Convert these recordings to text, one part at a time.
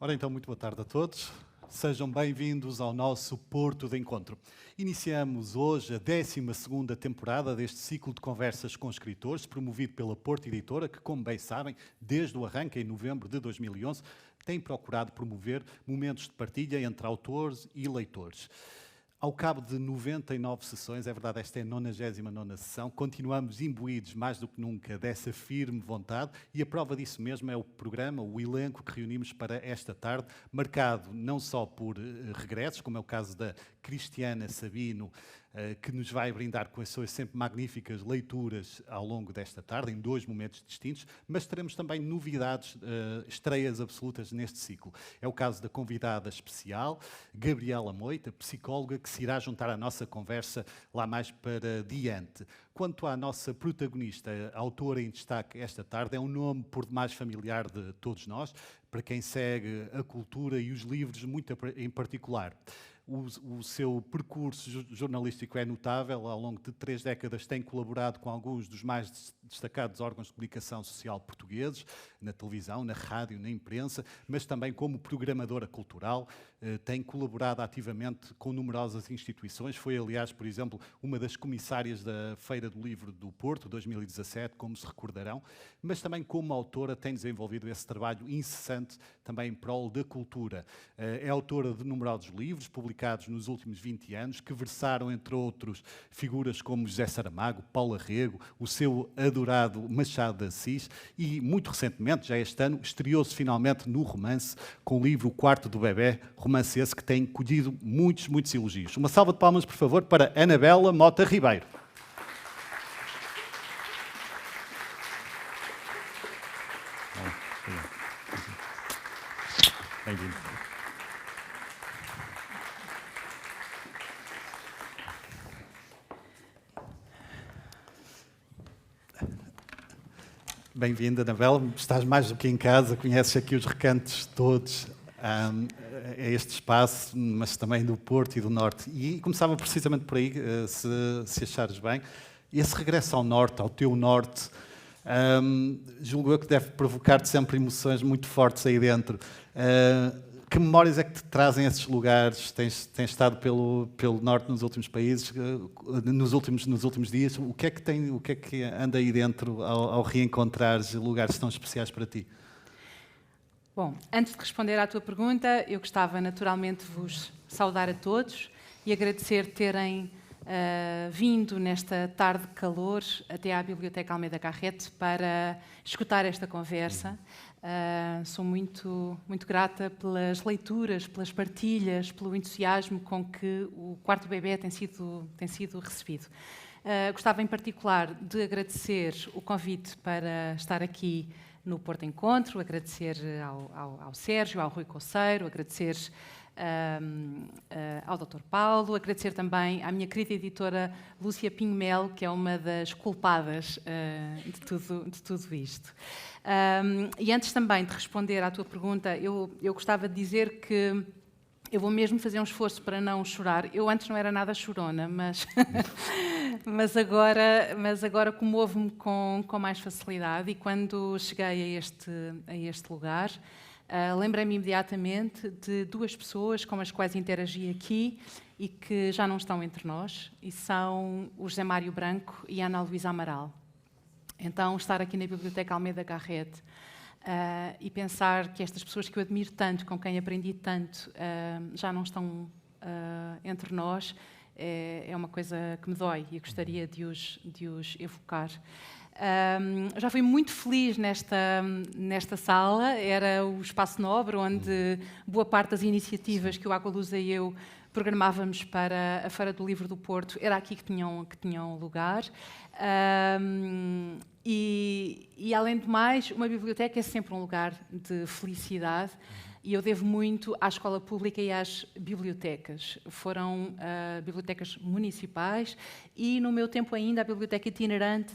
Ora então, muito boa tarde a todos. Sejam bem-vindos ao nosso Porto de Encontro. Iniciamos hoje a 12ª temporada deste ciclo de conversas com escritores, promovido pela Porto Editora, que, como bem sabem, desde o arranque em novembro de 2011, tem procurado promover momentos de partilha entre autores e leitores. Ao cabo de 99 sessões, é verdade, esta é a 99ª sessão, continuamos imbuídos mais do que nunca dessa firme vontade e a prova disso mesmo é o programa, o elenco que reunimos para esta tarde, marcado não só por regressos, como é o caso da Cristiana Sabino, que nos vai brindar com as suas sempre magníficas leituras ao longo desta tarde, em 2 momentos distintos, mas teremos também novidades, estreias absolutas neste ciclo. É o caso da convidada especial, Gabriela Moita, psicóloga, que se irá juntar à nossa conversa lá mais para diante. Quanto à nossa protagonista, a autora em destaque esta tarde, é um nome por demais familiar de todos nós, para quem segue a cultura e os livros muito em particular. O seu percurso jornalístico é notável. Ao longo de 3 décadas tem colaborado com alguns dos mais destacados órgãos de comunicação social portugueses, na televisão, na rádio, na imprensa, mas também como programadora cultural. Tem colaborado ativamente com numerosas instituições. Foi, aliás, por exemplo, uma das comissárias da Feira do Livro do Porto, 2017, como se recordarão, mas também como autora tem desenvolvido esse trabalho incessante também em prol da cultura. É autora de numerosos livros, publicados nos últimos 20 anos, que versaram, entre outros, figuras como José Saramago, Paulo Arrego, o seu adorado Machado de Assis e, muito recentemente, já este ano, estreou-se finalmente no romance com o livro O Quarto do Bebé, romance esse que tem colhido muitos elogios. Uma salva de palmas, por favor, para Anabela Mota Ribeiro. Bem-vindo. Bem-vinda, Anabela. Estás mais do que em casa, conheces aqui os recantos todos a este espaço, mas também do Porto e do Norte. E começava precisamente por aí, se achares bem. Esse regresso ao Norte, ao teu Norte, julgo eu que deve provocar-te sempre emoções muito fortes aí dentro. Que memórias é que te trazem esses lugares? Tens estado pelo Norte nos últimos países, nos últimos dias. O que é que anda aí dentro ao reencontrares lugares tão especiais para ti? Bom, antes de responder à tua pergunta, eu gostava naturalmente de vos saudar a todos e agradecer terem vindo nesta tarde de calor até à Biblioteca Almeida Garrett para escutar esta conversa. Sou muito grata pelas leituras, pelas partilhas, pelo entusiasmo com que o Quarto Bebé tem sido recebido. Gostava em particular de agradecer o convite para estar aqui no Porto Encontro, agradecer ao Sérgio, ao Rui Coceiro, agradecer ao Dr. Paulo, agradecer também à minha querida editora Lúcia Pinho-Melo, que é uma das culpadas de tudo isto. E antes também de responder à tua pergunta, eu gostava de dizer que eu vou mesmo fazer um esforço para não chorar. Eu antes não era nada chorona, mas agora comovo-me com mais facilidade. E quando cheguei a este lugar, lembrei-me imediatamente de 2 pessoas com as quais interagi aqui e que já não estão entre nós, e são o José Mário Branco e a Ana Luísa Amaral. Então, estar aqui na Biblioteca Almeida Garrett e pensar que estas pessoas que eu admiro tanto, com quem aprendi tanto, já não estão entre nós, é uma coisa que me dói e gostaria de os evocar. Já fui muito feliz nesta sala, era o Espaço Nobre, onde boa parte das iniciativas que o Água-Lusa e eu programávamos para a Feira do Livro do Porto era aqui que tinham lugar. E, além de mais, uma biblioteca é sempre um lugar de felicidade e eu devo muito à escola pública e às bibliotecas. Foram bibliotecas municipais e, no meu tempo ainda, a biblioteca itinerante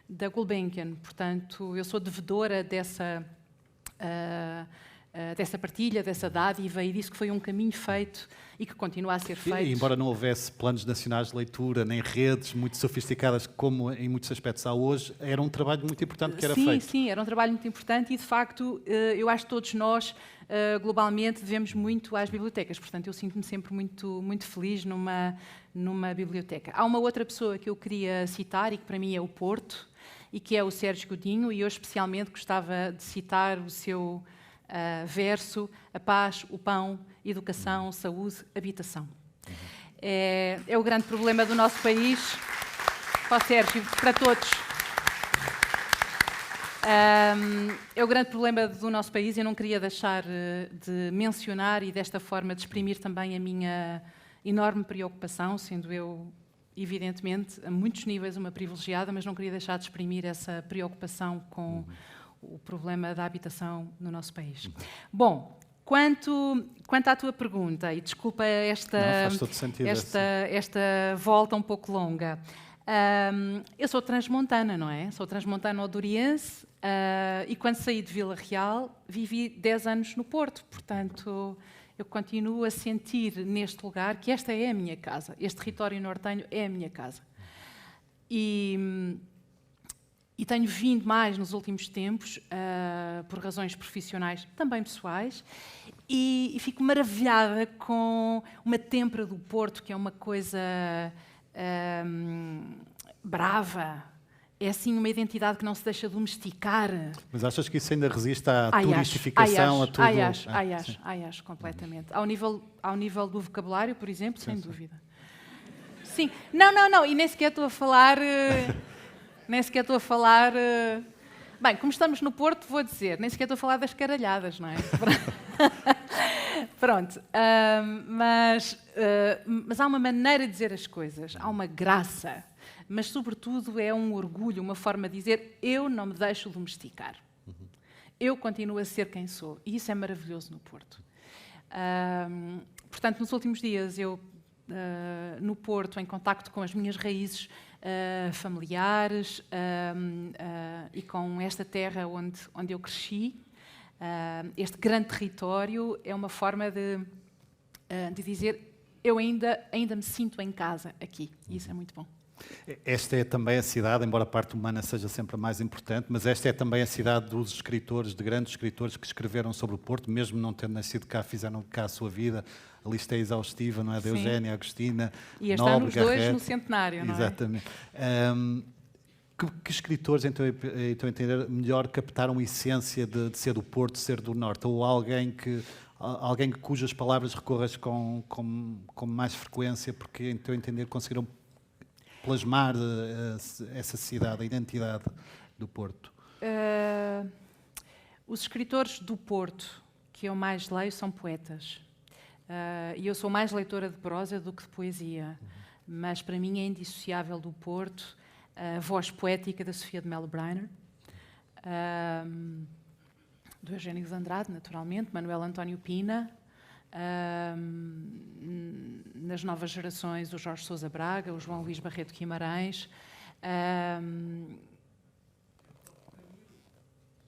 da Gulbenkian. Portanto, eu sou devedora dessa partilha, dessa dádiva, e disse que foi um caminho feito e que continua a ser feito. E, embora não houvesse planos nacionais de leitura, nem redes muito sofisticadas como em muitos aspectos há hoje, era um trabalho muito importante que era feito. Sim, era um trabalho muito importante e, de facto, eu acho que todos nós, globalmente, devemos muito às bibliotecas. Portanto, eu sinto-me sempre muito feliz numa biblioteca. Há uma outra pessoa que eu queria citar e que para mim é o Porto, e que é o Sérgio Godinho, e eu especialmente gostava de citar o seu verso: a paz, o pão, educação, saúde, habitação. É o grande problema do nosso país. Para o Sérgio, para todos. É o grande problema do nosso país e eu não queria deixar de mencionar e desta forma de exprimir também a minha enorme preocupação, sendo eu, evidentemente, a muitos níveis uma privilegiada, mas não queria deixar de exprimir essa preocupação com o problema da habitação no nosso país. Bom, quanto à tua pergunta, e desculpa esta volta um pouco longa, eu sou transmontana, não é? Sou transmontano-odoriense e quando saí de Vila Real vivi 10 anos no Porto, portanto eu continuo a sentir neste lugar que esta é a minha casa, este território nortenho é a minha casa. E tenho vindo mais nos últimos tempos, por razões profissionais, também pessoais, e fico maravilhada com uma têmpera do Porto, que é uma coisa brava, é assim uma identidade que não se deixa domesticar. Mas achas que isso ainda resiste à turistificação, a tudo? Acho, completamente. Ao nível do vocabulário, por exemplo, sem dúvida. Sim, não, e nem sequer estou a falar... Bem, como estamos no Porto, vou dizer, nem sequer estou a falar das caralhadas, não é? Pronto. Mas há uma maneira de dizer as coisas, há uma graça, mas, sobretudo, é um orgulho, uma forma de dizer: eu não me deixo domesticar. Eu continuo a ser quem sou. E isso é maravilhoso no Porto. Portanto, nos últimos dias, eu, no Porto, em contacto com as minhas raízes familiares e com esta terra onde eu cresci, este grande território, é uma forma de dizer: eu ainda me sinto em casa aqui, e isso é muito bom. Esta é também a cidade, embora a parte humana seja sempre a mais importante, mas esta é também a cidade dos escritores, de grandes escritores que escreveram sobre o Porto, mesmo não tendo nascido cá, fizeram cá a sua vida. A lista é exaustiva, não é? De Eugénia, Agostina, e este ano os dois no centenário, não é? Exatamente. Que escritores, então, a entender, melhor captaram a essência de ser do Porto, de ser do Norte? Ou alguém cujas palavras recorras com mais frequência, porque, então, a entender, conseguiram plasmar essa cidade, a identidade do Porto? Os escritores do Porto que eu mais leio são poetas. E eu sou mais leitora de prosa do que de poesia. Mas para mim é indissociável do Porto a voz poética da Sofia de Melo Brainer, do Eugênio de Andrade, naturalmente, Manuel António Pina, nas novas gerações o Jorge Sousa Braga, o João Luís Barreto Guimarães,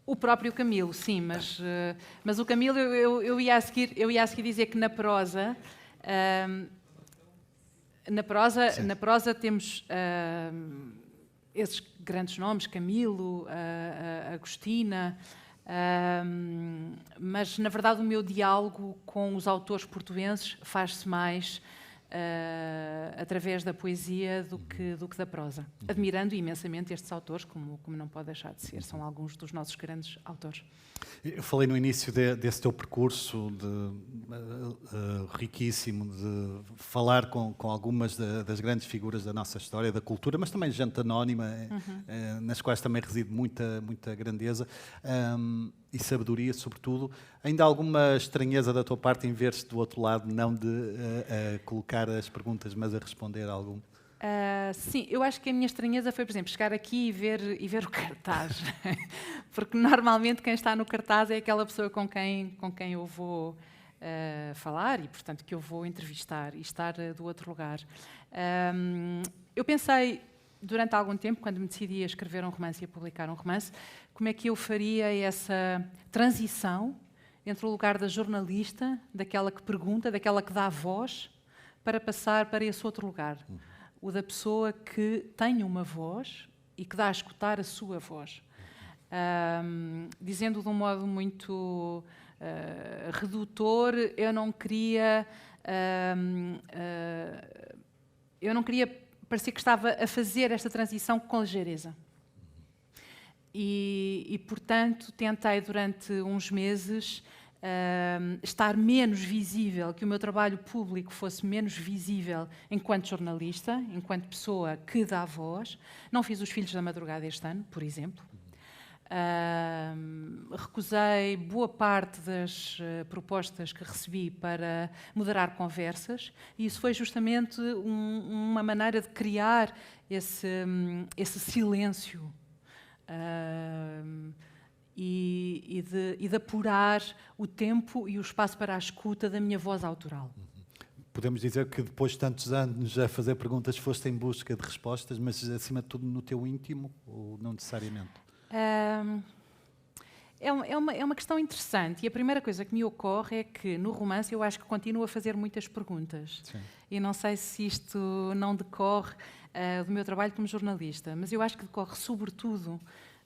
o próprio Camilo, sim, mas o Camilo eu ia a seguir dizer que na prosa temos esses grandes nomes, Camilo, Agostina, mas na verdade o meu diálogo com os autores portugueses faz-se mais através da poesia do que da prosa, admirando imensamente estes autores, como não pode deixar de ser, são alguns dos nossos grandes autores. Eu falei no início desse teu percurso riquíssimo, de falar com algumas das grandes figuras da nossa história, da cultura, mas também gente anónima, nas quais também reside muita grandeza e sabedoria, sobretudo. Ainda há alguma estranheza da tua parte em ver-se do outro lado, não de colocar as perguntas, mas a responder a algum? Sim, eu acho que a minha estranheza foi, por exemplo, chegar aqui e ver o cartaz. Porque normalmente quem está no cartaz é aquela pessoa com quem eu vou falar e, portanto, que eu vou entrevistar e estar do outro lugar. Eu pensei, durante algum tempo, quando me decidi a escrever um romance e a publicar um romance, como é que eu faria essa transição entre o lugar da jornalista, daquela que pergunta, daquela que dá voz, para passar para esse outro lugar. O da pessoa que tem uma voz e que dá a escutar a sua voz. Dizendo de um modo muito redutor, eu não queria parecer que estava a fazer esta transição com ligeireza. E, portanto, tentei durante uns meses estar menos visível, que o meu trabalho público fosse menos visível enquanto jornalista, enquanto pessoa que dá voz. Não fiz os Filhos da Madrugada este ano, por exemplo. Recusei boa parte das propostas que recebi para moderar conversas, e isso foi justamente uma maneira de criar esse silêncio e de apurar o tempo e o espaço para a escuta da minha voz autoral. Podemos dizer que depois de tantos anos a fazer perguntas foste em busca de respostas, mas acima de tudo no teu íntimo, ou não necessariamente? É uma questão interessante, e a primeira coisa que me ocorre é que no romance eu acho que continuo a fazer muitas perguntas. Sim. E não sei se isto não decorre do meu trabalho como jornalista, mas eu acho que decorre sobretudo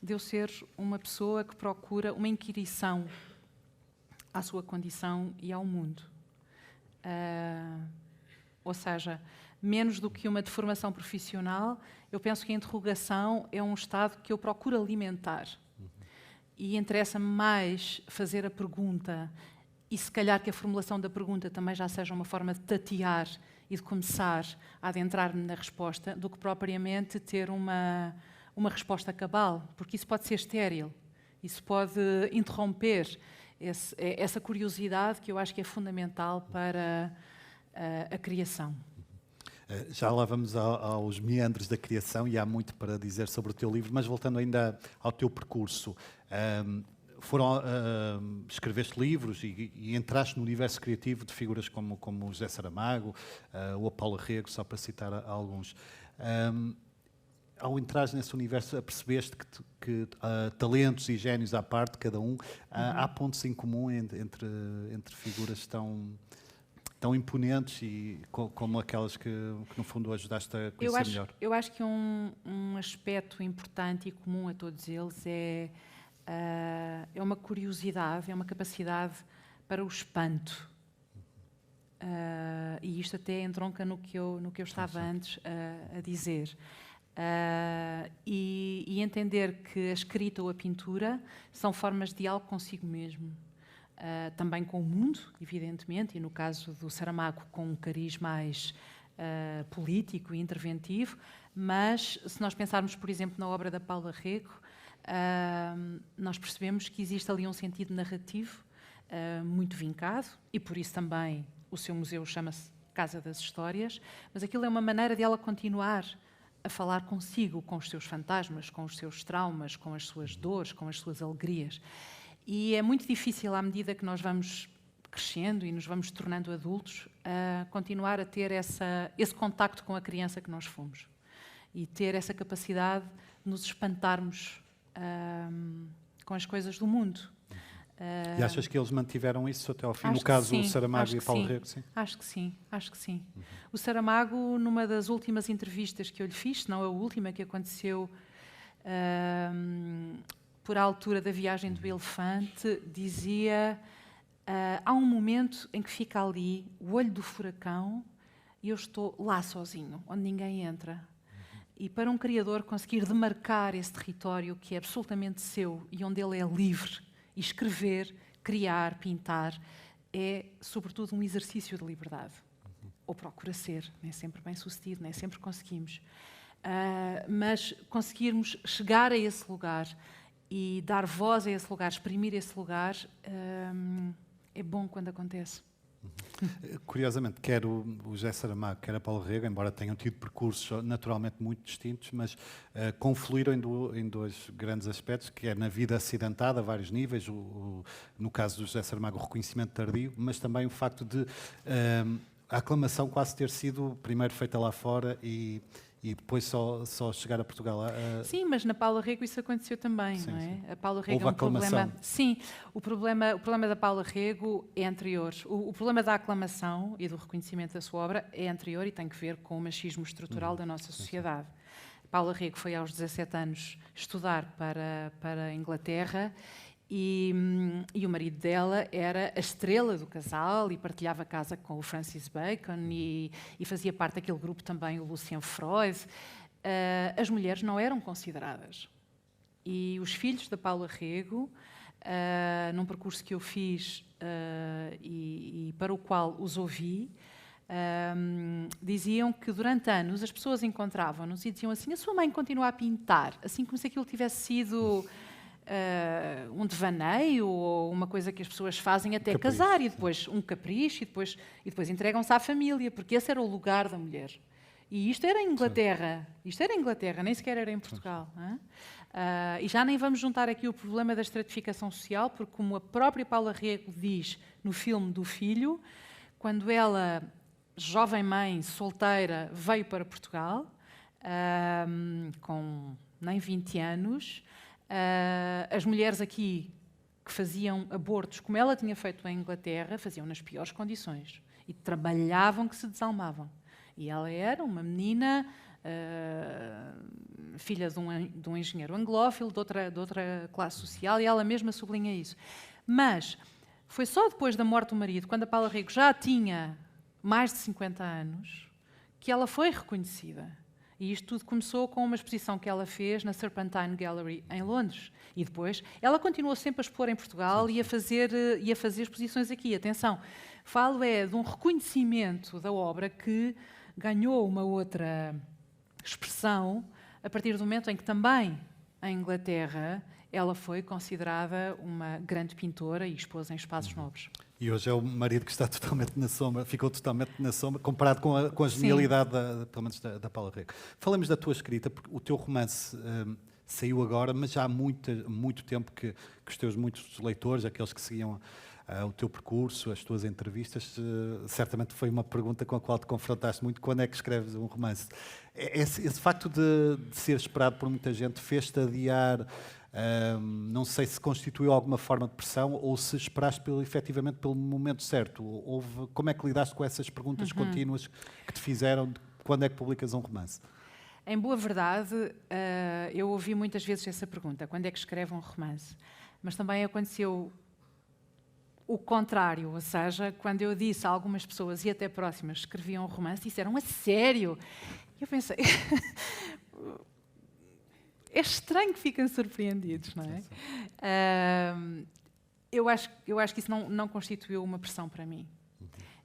de eu ser uma pessoa que procura uma inquirição à sua condição e ao mundo. Ou seja, menos do que uma deformação profissional, eu penso que a interrogação é um estado que eu procuro alimentar. E interessa-me mais fazer a pergunta, e se calhar que a formulação da pergunta também já seja uma forma de tatear e de começar a adentrar-me na resposta, do que propriamente ter uma resposta cabal, porque isso pode ser estéril, isso pode interromper essa curiosidade que eu acho que é fundamental para a criação. Já lá vamos aos meandros da criação, e há muito para dizer sobre o teu livro, mas voltando ainda ao teu percurso, escreveste livros e entraste no universo criativo de figuras como o José Saramago, ou a Paula Rego, só para citar alguns. Ao entrar nesse universo, percebeste que talentos e génios à parte, cada um, há pontos em comum entre figuras tão imponentes e como aquelas que no fundo ajudaste a conhecer melhor? Eu acho que um aspecto importante e comum a todos eles é uma curiosidade, é uma capacidade para o espanto. E isto até entronca no que eu estava antes a dizer. E entender que a escrita ou a pintura são formas de diálogo consigo mesmo. Também com o mundo, evidentemente, e no caso do Saramago com um cariz mais político e interventivo, mas se nós pensarmos, por exemplo, na obra da Paula Rego, nós percebemos que existe ali um sentido narrativo muito vincado, e por isso também o seu museu chama-se Casa das Histórias, mas aquilo é uma maneira de ela continuar a falar consigo, com os seus fantasmas, com os seus traumas, com as suas dores, com as suas alegrias. E é muito difícil, à medida que nós vamos crescendo e nos vamos tornando adultos, continuar a ter esse contacto com a criança que nós fomos. E ter essa capacidade de nos espantarmos com as coisas do mundo. E achas que eles mantiveram isso até ao fim? No caso, o Saramago e a Paula Rego, sim? Acho que sim. O Saramago, numa das últimas entrevistas que eu lhe fiz, se não a última, que aconteceu por altura da viagem do elefante, dizia: há um momento em que fica ali o olho do furacão e eu estou lá sozinho, onde ninguém entra. E para um criador conseguir demarcar esse território que é absolutamente seu e onde ele é livre, e escrever, criar, pintar, é sobretudo um exercício de liberdade. Ou procura ser, nem sempre bem sucedido, nem sempre conseguimos. Mas conseguirmos chegar a esse lugar e dar voz a esse lugar, exprimir esse lugar, é bom quando acontece. Curiosamente, quer o José Saramago, quer a Paula Rego, embora tenham tido percursos naturalmente muito distintos, mas confluíram em dois grandes aspectos, que é na vida acidentada, a vários níveis, no caso do José Saramago, o reconhecimento tardio, mas também o facto de a aclamação quase ter sido primeiro feita lá fora e e depois só chegar a Portugal. Sim, mas na Paula Rego isso aconteceu também, Sim, não é? sim. A Paula Rego Houve é um problema. aclamação. Sim, o problema da Paula Rego é anterior. O problema da aclamação e do reconhecimento da sua obra é anterior e tem que ver com o machismo estrutural da nossa sociedade. Paula Rego foi aos 17 anos estudar para a Inglaterra e o marido dela era a estrela do casal e partilhava casa com o Francis Bacon e fazia parte daquele grupo também o Lucian Freud. As mulheres não eram consideradas. E os filhos da Paula Rego, num percurso que eu fiz e para o qual os ouvi, diziam que durante anos as pessoas encontravam-nos e diziam assim: a sua mãe continua a pintar, assim como se aquilo tivesse sido um devaneio ou uma coisa que as pessoas fazem até Capricho, casar e depois um capricho e depois entregam-se à família, porque esse era o lugar da mulher. E isto era em Inglaterra, nem sequer era em Portugal. E já nem vamos juntar aqui o problema da estratificação social, porque como a própria Paula Rego diz no filme do Filho, quando ela, jovem mãe, solteira, veio para Portugal, com nem 20 anos, as mulheres aqui que faziam abortos, como ela tinha feito em Inglaterra, faziam nas piores condições e trabalhavam que se desalmavam. E ela era uma menina, filha de um engenheiro anglófilo, de outra classe social, e ela mesma sublinha isso. Mas foi só depois da morte do marido, quando a Paula Rego já tinha mais de 50 anos, que ela foi reconhecida. E isto tudo começou com uma exposição que ela fez na Serpentine Gallery, em Londres. E depois ela continuou sempre a expor em Portugal e a fazer exposições aqui. Atenção, falo de um reconhecimento da obra que ganhou uma outra expressão a partir do momento em que também, em Inglaterra, ela foi considerada uma grande pintora e expôs em espaços nobres. E hoje é o marido que está totalmente na sombra, ficou totalmente na sombra, comparado com a genialidade, pelo menos, da Paula Rego. Falamos da tua escrita, porque o teu romance saiu agora, mas já há muito tempo que os teus muitos leitores, aqueles que seguiam o teu percurso, as tuas entrevistas, certamente foi uma pergunta com a qual te confrontaste muito: quando é que escreves um romance? Esse facto de ser esperado por muita gente fez-te adiar. Não sei se constituiu alguma forma de pressão ou se esperaste efetivamente pelo momento certo. Como é que lidaste com essas perguntas contínuas que te fizeram de quando é que publicas um romance? Em boa verdade, eu ouvi muitas vezes essa pergunta: quando é que escreve um romance? Mas também aconteceu o contrário, ou seja, quando eu disse a algumas pessoas e até próximas que escreviam um romance, disseram: a sério? E eu pensei... É estranho que fiquem surpreendidos, não é? Eu acho que isso não constituiu uma pressão para mim.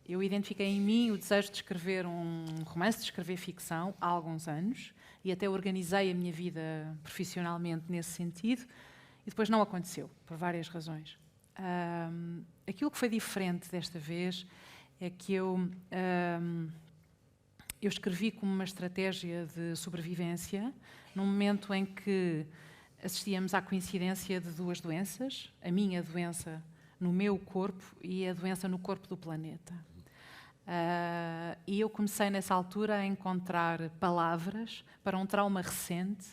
Eu identifiquei em mim o desejo de escrever um romance, de escrever ficção, há alguns anos, e até organizei a minha vida profissionalmente nesse sentido, e depois não aconteceu, por várias razões. Aquilo que foi diferente desta vez é que eu escrevi como uma estratégia de sobrevivência, num momento em que assistíamos à coincidência de duas doenças, a minha doença no meu corpo e a doença no corpo do planeta. E eu comecei nessa altura a encontrar palavras para um trauma recente,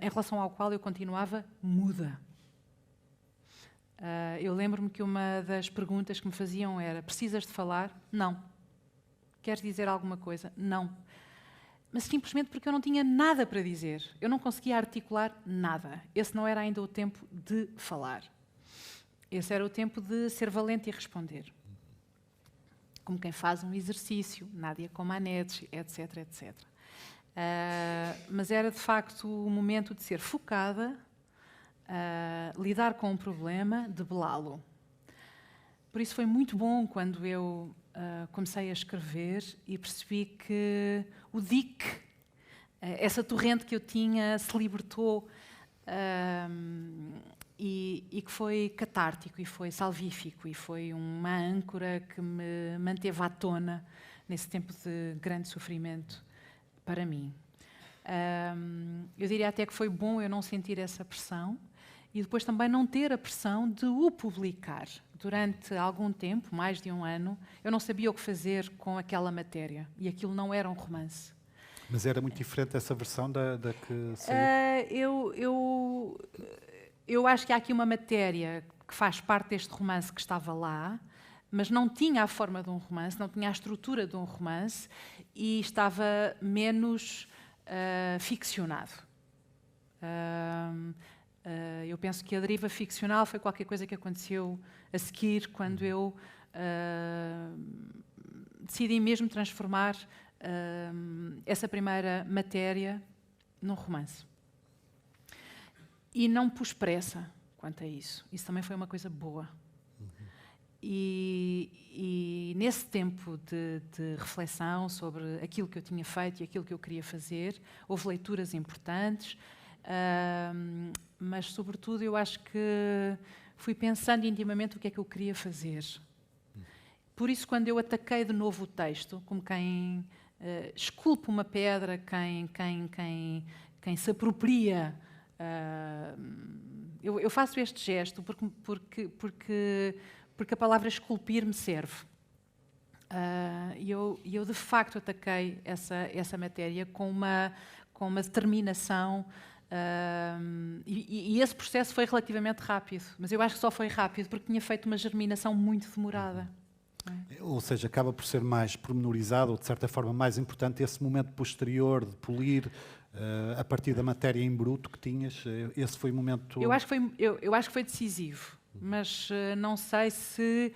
em relação ao qual eu continuava muda. Eu lembro-me que uma das perguntas que me faziam era: precisas de falar? Não. Queres dizer alguma coisa? Não. Mas simplesmente porque eu não tinha nada para dizer. Eu não conseguia articular nada. Esse não era ainda o tempo de falar. Esse era o tempo de ser valente e responder. Como quem faz um exercício, Nádia Comaneci, etc, etc. Mas era, de facto, o momento de ser focada, lidar com um problema, debelá-lo. Por isso foi muito bom quando eu comecei a escrever e percebi que o dique, essa torrente que eu tinha, se libertou e que foi catártico e foi salvífico e foi uma âncora que me manteve à tona nesse tempo de grande sofrimento para mim. Eu diria até que foi bom eu não sentir essa pressão e depois também não ter a pressão de o publicar. Durante algum tempo, mais de um ano, eu não sabia o que fazer com aquela matéria. E aquilo não era um romance. Mas era muito diferente essa versão da que saiu? Eu acho que há aqui uma matéria que faz parte deste romance que estava lá, mas não tinha a forma de um romance, não tinha a estrutura de um romance e estava menos ficcionado. Eu penso que a deriva ficcional foi qualquer coisa que aconteceu a seguir, quando eu decidi mesmo transformar essa primeira matéria num romance. E não pus pressa quanto a isso. Isso também foi uma coisa boa. E nesse tempo de reflexão sobre aquilo que eu tinha feito e aquilo que eu queria fazer, houve leituras importantes, mas, sobretudo, eu acho que fui pensando intimamente o que é que eu queria fazer. Por isso, quando eu ataquei de novo o texto, como quem esculpe uma pedra, quem se apropria, eu faço este gesto porque a palavra esculpir me serve. E eu, de facto, ataquei essa matéria com uma determinação, e esse processo foi relativamente rápido, mas eu acho que só foi rápido porque tinha feito uma germinação muito demorada. Ou seja, acaba por ser mais pormenorizado, ou de certa forma mais importante, esse momento posterior de polir a partir da matéria em bruto que tinhas. Esse foi o momento... Eu acho que foi decisivo, mas não sei se...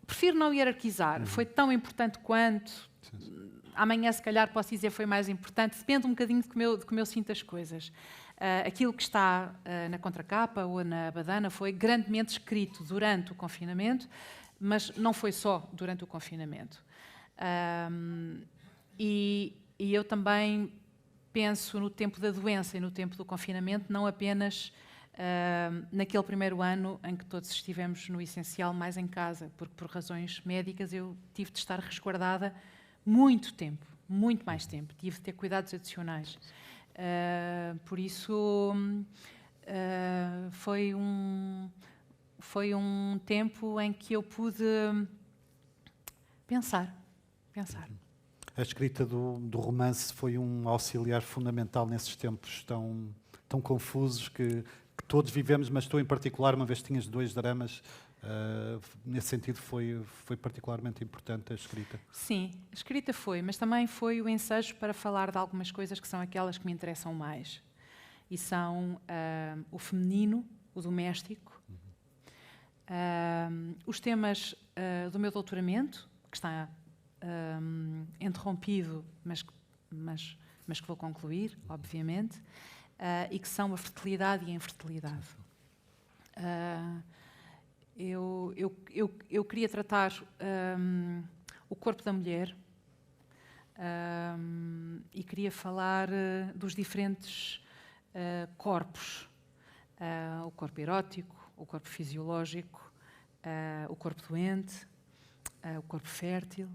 prefiro não hierarquizar. Foi tão importante quanto... Amanhã, se calhar, posso dizer foi mais importante. Depende um bocadinho de como eu sinto as coisas. Aquilo que está na contracapa ou na badana foi grandemente escrito durante o confinamento, mas não foi só durante o confinamento. E eu também penso no tempo da doença e no tempo do confinamento, não apenas naquele primeiro ano em que todos estivemos no essencial mais em casa, porque por razões médicas eu tive de estar resguardada muito tempo, muito mais tempo, tive de ter cuidados adicionais. Por isso foi um tempo em que eu pude pensar. A escrita do romance foi um auxiliar fundamental nesses tempos tão confusos que todos vivemos, mas tu em particular, uma vez que tinhas 2 dramas, nesse sentido foi particularmente importante a escrita. Sim, a escrita foi, mas também foi o ensejo para falar de algumas coisas que são aquelas que me interessam mais. E são o feminino, o doméstico, os temas do meu doutoramento, que está interrompido, mas que vou concluir, obviamente, e que são a fertilidade e a infertilidade. Eu queria tratar o corpo da mulher e queria falar dos diferentes corpos. O corpo erótico, o corpo fisiológico, o corpo doente, o corpo fértil.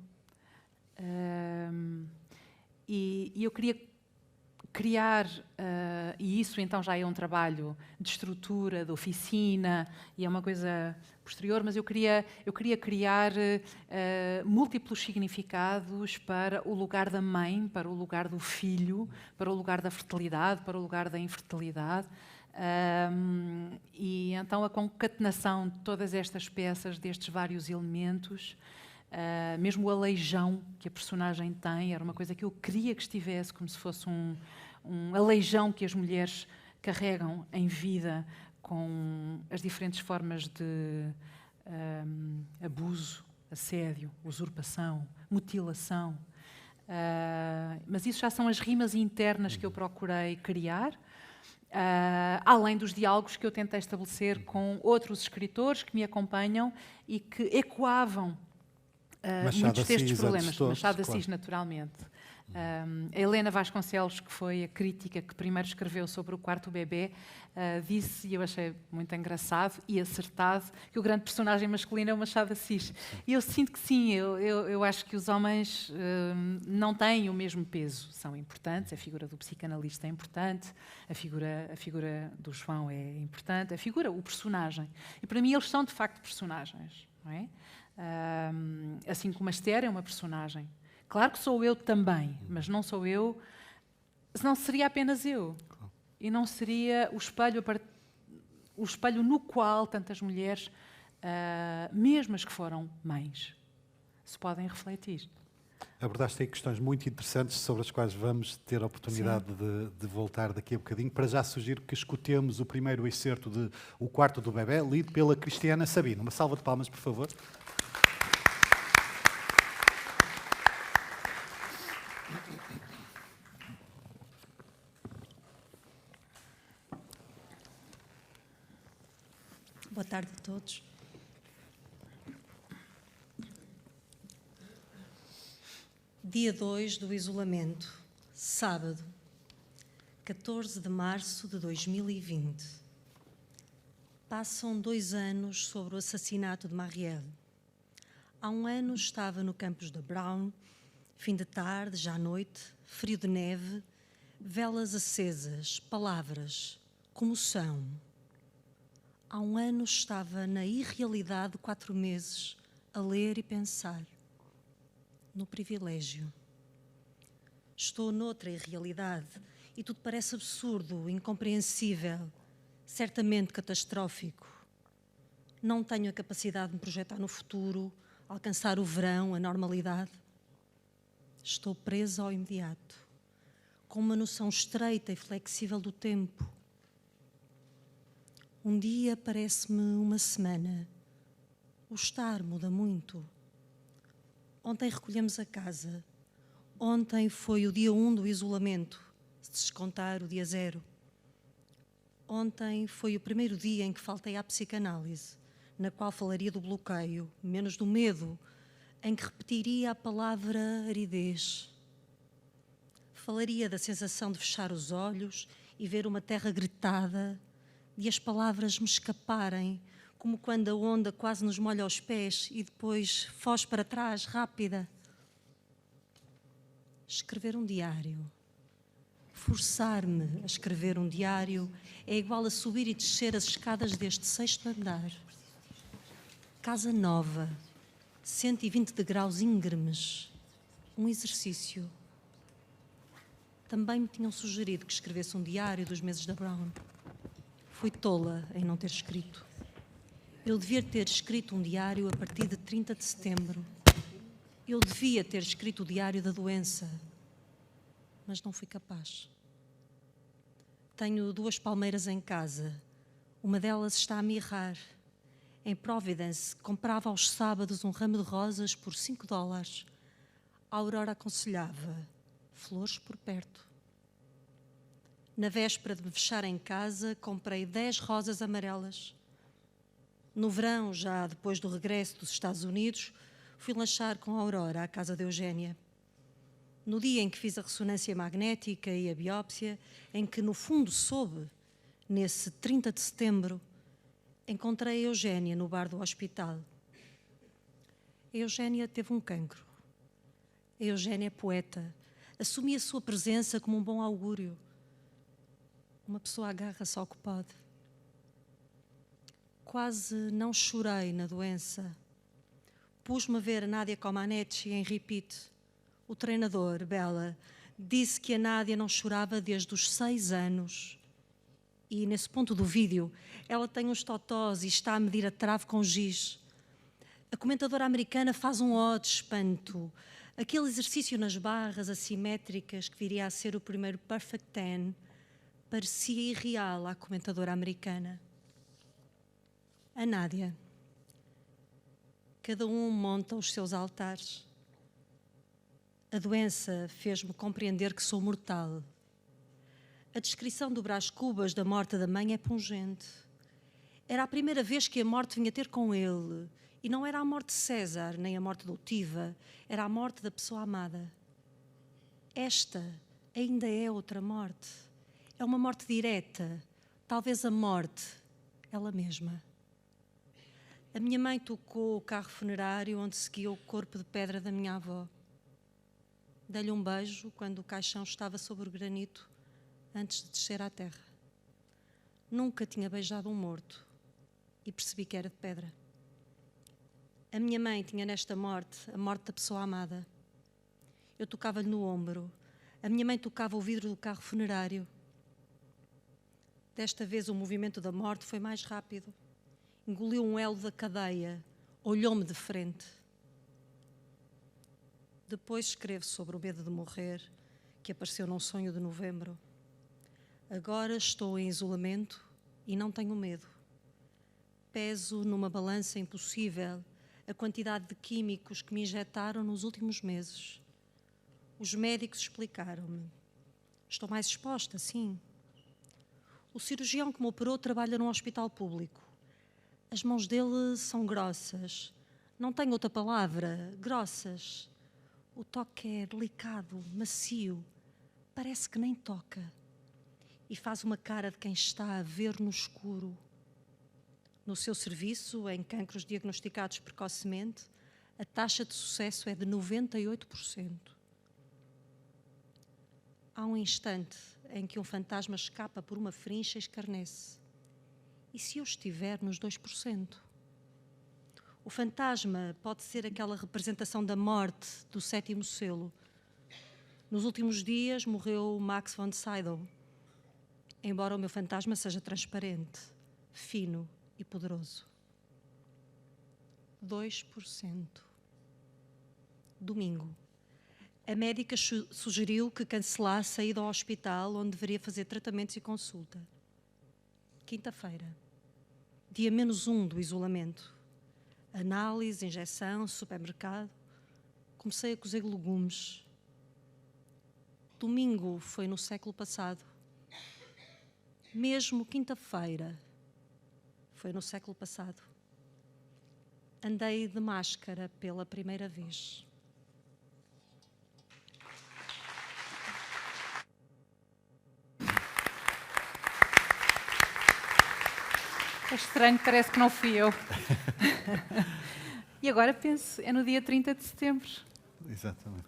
E eu queria criar, e isso então já é um trabalho de estrutura, de oficina, e é uma coisa posterior, mas eu queria criar múltiplos significados para o lugar da mãe, para o lugar do filho, para o lugar da fertilidade, para o lugar da infertilidade. E então a concatenação de todas estas peças, destes vários elementos, mesmo o aleijão que a personagem tem, era uma coisa que eu queria que estivesse, como se fosse um aleijão que as mulheres carregam em vida, com as diferentes formas de abuso, assédio, usurpação, mutilação. Mas isso já são as rimas internas que eu procurei criar, além dos diálogos que eu tentei estabelecer com outros escritores que me acompanham e que ecoavam muitos destes problemas. Machado de Assis, naturalmente. A Helena Vasconcelos, que foi a crítica que primeiro escreveu sobre o quarto bebê, disse, e eu achei muito engraçado e acertado, que o grande personagem masculino é o Machado de Assis. E eu sinto que sim, eu acho que os homens não têm o mesmo peso. São importantes, a figura do psicanalista é importante, a figura do João é importante, o personagem. E para mim eles são de facto personagens, não é? Assim como a Esther é uma personagem Claro que sou eu também, mas não sou eu, senão seria apenas eu. E não seria o espelho no qual tantas mulheres, mesmo as que foram mães, se podem refletir. Abordaste aí questões muito interessantes sobre as quais vamos ter a oportunidade de voltar daqui a bocadinho. Para já sugiro que escutemos o primeiro excerto de O Quarto do Bebé, lido pela Cristiana Sabino. Uma salva de palmas, por favor. Boa tarde a todos. Dia 2 do isolamento, sábado, 14 de março de 2020. Passam 2 anos sobre o assassinato de Marielle. Há 1 ano estava no campus da Brown, fim de tarde, já à noite, frio de neve, velas acesas, palavras, comoção. Há 1 ano estava na irrealidade de 4 meses, a ler e pensar. No privilégio. Estou noutra irrealidade e tudo parece absurdo, incompreensível, certamente catastrófico. Não tenho a capacidade de me projetar no futuro, alcançar o verão, a normalidade. Estou presa ao imediato, com uma noção estreita e flexível do tempo. Um dia parece-me uma semana. O estar muda muito. Ontem recolhemos a casa. Ontem foi o dia 1 do isolamento, se descontar o dia 0. Ontem foi o primeiro dia em que faltei à psicanálise, na qual falaria do bloqueio, menos do medo, em que repetiria a palavra aridez. Falaria da sensação de fechar os olhos e ver uma terra gritada, de as palavras me escaparem, como quando a onda quase nos molha os pés e depois foge para trás, rápida. Escrever um diário. Forçar-me a escrever um diário é igual a subir e descer as escadas deste 6º andar. Casa nova, 120 degraus íngremes. Um exercício. Também me tinham sugerido que escrevesse um diário dos meses da Brown. Fui tola em não ter escrito. Eu devia ter escrito um diário a partir de 30 de setembro. Eu devia ter escrito o diário da doença, mas não fui capaz. Tenho 2 palmeiras em casa. Uma delas está a mirrar. Em Providence, comprava aos sábados um ramo de rosas por $5. A Aurora aconselhava, flores por perto. Na véspera de me fechar em casa, comprei 10 rosas amarelas. No verão, já depois do regresso dos Estados Unidos, fui lanchar com a Aurora à casa de Eugénia. No dia em que fiz a ressonância magnética e a biópsia, em que no fundo soube, nesse 30 de setembro, encontrei a Eugénia no bar do hospital. A Eugénia teve um cancro. A Eugénia é poeta. Assumi a sua presença como um bom augúrio. Uma pessoa agarra-se ao que pode. Quase não chorei na doença. Pus-me a ver a Nadia Comaneci em repeat. O treinador, Bela, disse que a Nádia não chorava desde os 6 anos. E nesse ponto do vídeo, ela tem uns totós e está a medir a trave com giz. A comentadora americana faz um ó de espanto. Aquele exercício nas barras assimétricas que viria a ser o primeiro Perfect 10 parecia irreal à comentadora americana. A Nádia. Cada um monta os seus altares. A doença fez-me compreender que sou mortal. A descrição do Brás Cubas da morte da mãe é pungente. Era a primeira vez que a morte vinha ter com ele. E não era a morte de César, nem a morte de Outiva. Era a morte da pessoa amada. Esta ainda é outra morte. É uma morte direta. Talvez a morte, ela mesma. A minha mãe tocou o carro funerário onde seguia o corpo de pedra da minha avó. Dei-lhe um beijo quando o caixão estava sobre o granito, antes de descer à terra. Nunca tinha beijado um morto e percebi que era de pedra. A minha mãe tinha nesta morte a morte da pessoa amada. Eu tocava-lhe no ombro. A minha mãe tocava o vidro do carro funerário. Desta vez o movimento da morte foi mais rápido. Engoliu um elo da cadeia, olhou-me de frente. Depois escrevo sobre o medo de morrer, que apareceu num sonho de novembro. Agora estou em isolamento e não tenho medo. Peso numa balança impossível a quantidade de químicos que me injetaram nos últimos meses. Os médicos explicaram-me. Estou mais exposta, sim. O cirurgião que me operou trabalha num hospital público. As mãos dele são grossas. Não tenho outra palavra. Grossas. O toque é delicado, macio. Parece que nem toca. E faz uma cara de quem está a ver no escuro. No seu serviço, em cancros diagnosticados precocemente, a taxa de sucesso é de 98%. Há um instante em que um fantasma escapa por uma frincha e escarnece. E se eu estiver nos 2%? O fantasma pode ser aquela representação da morte do 7º selo. Nos últimos dias morreu Max von Sydow. Embora o meu fantasma seja transparente, fino e poderoso. 2%. Domingo. A médica sugeriu que cancelasse a ida ao hospital onde deveria fazer tratamentos e consulta. Quinta-feira. Dia -1 do isolamento. Análise, injeção, supermercado. Comecei a cozer legumes. Domingo foi no século passado. Mesmo quinta-feira foi no século passado. Andei de máscara pela primeira vez. É estranho, parece que não fui eu. E agora penso, é no dia 30 de setembro. Exatamente.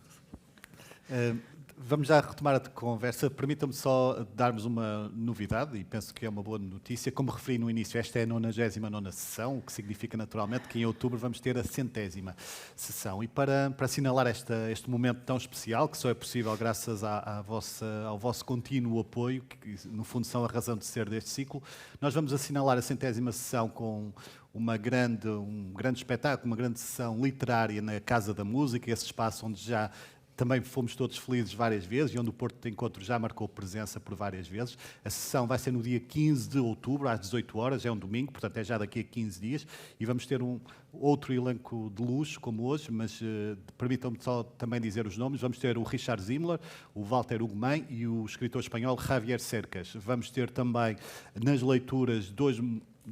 Vamos já retomar a conversa. Permitam-me só darmos uma novidade, e penso que é uma boa notícia. Como referi no início, esta é a 99ª sessão, o que significa naturalmente que em outubro vamos ter a 100ª sessão. E para assinalar este momento tão especial, que só é possível graças ao vosso contínuo apoio, que no fundo são a razão de ser deste ciclo, nós vamos assinalar a 100ª sessão com um grande espetáculo, uma grande sessão literária na Casa da Música, esse espaço onde já também fomos todos felizes várias vezes e onde o Porto de Encontro já marcou presença por várias vezes. A sessão vai ser no dia 15 de outubro, às 18 horas, é um domingo, portanto é já daqui a 15 dias, e vamos ter outro elenco de luxo, como hoje, mas permitam-me só também dizer os nomes. Vamos ter o Richard Zimmler, o Walter Ugumem e o escritor espanhol Javier Cercas. Vamos ter também nas leituras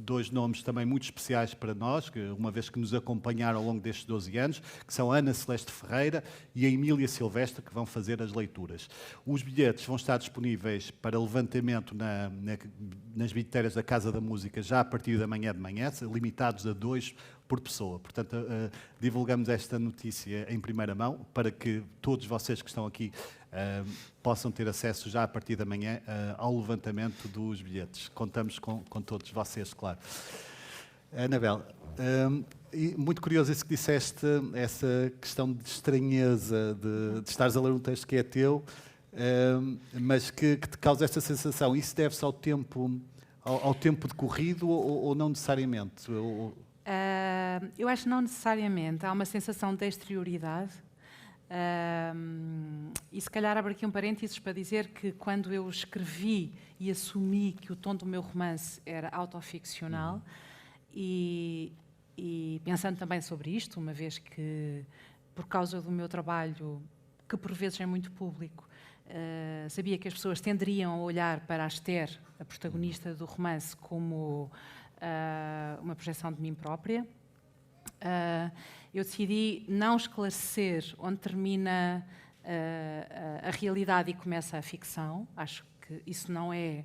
dois nomes também muito especiais para nós, uma vez que nos acompanharam ao longo destes 12 anos, que são a Ana Celeste Ferreira e a Emília Silvestre, que vão fazer as leituras. Os bilhetes vão estar disponíveis para levantamento nas bilheteiras da Casa da Música já a partir da manhã de manhã, limitados a 2 por pessoa. Portanto, divulgamos esta notícia em primeira mão para que todos vocês que estão aqui possam ter acesso já a partir da manhã ao levantamento dos bilhetes. Contamos com todos vocês, claro. Anabel, e muito curioso isso que disseste, essa questão de estranheza, de estares a ler um texto que é teu, mas que te causa esta sensação. Isso deve-se ao tempo decorrido ou não necessariamente? Eu acho que não necessariamente. Há uma sensação de exterioridade. E se calhar abro aqui um parênteses para dizer que quando eu escrevi e assumi que o tom do meu romance era autoficcional, e pensando também sobre isto, uma vez que, por causa do meu trabalho, que por vezes é muito público, sabia que as pessoas tenderiam a olhar para a Esther, a protagonista do romance, como uma projeção de mim própria. Eu decidi não esclarecer onde termina a realidade e começa a ficção. Acho que isso não é,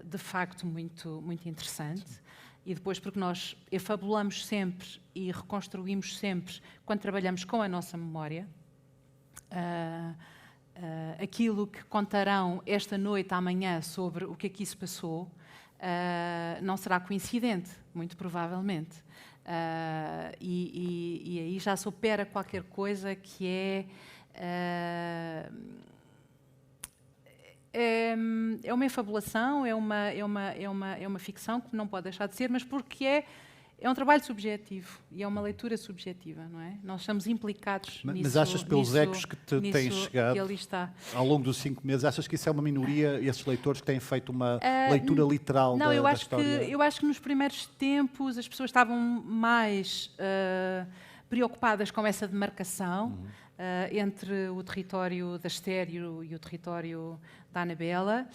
de facto, muito interessante. E depois, porque nós efabulamos sempre e reconstruímos sempre quando trabalhamos com a nossa memória. Aquilo que contarão esta noite, amanhã, sobre o que aqui se passou, não será coincidente, muito provavelmente. E aí já se opera qualquer coisa que é É uma efabulação, é uma ficção que não pode deixar de ser, mas porque é um trabalho subjetivo e é uma leitura subjetiva, não é? Nós estamos implicados nisso. Mas achas, pelos ecos que te têm chegado que ali está. ao longo dos 5 meses, achas que isso é uma minoria, esses leitores que têm feito uma leitura literal da história? Eu acho que nos primeiros tempos as pessoas estavam mais preocupadas com essa demarcação entre o território da Esther e o território da Anabela,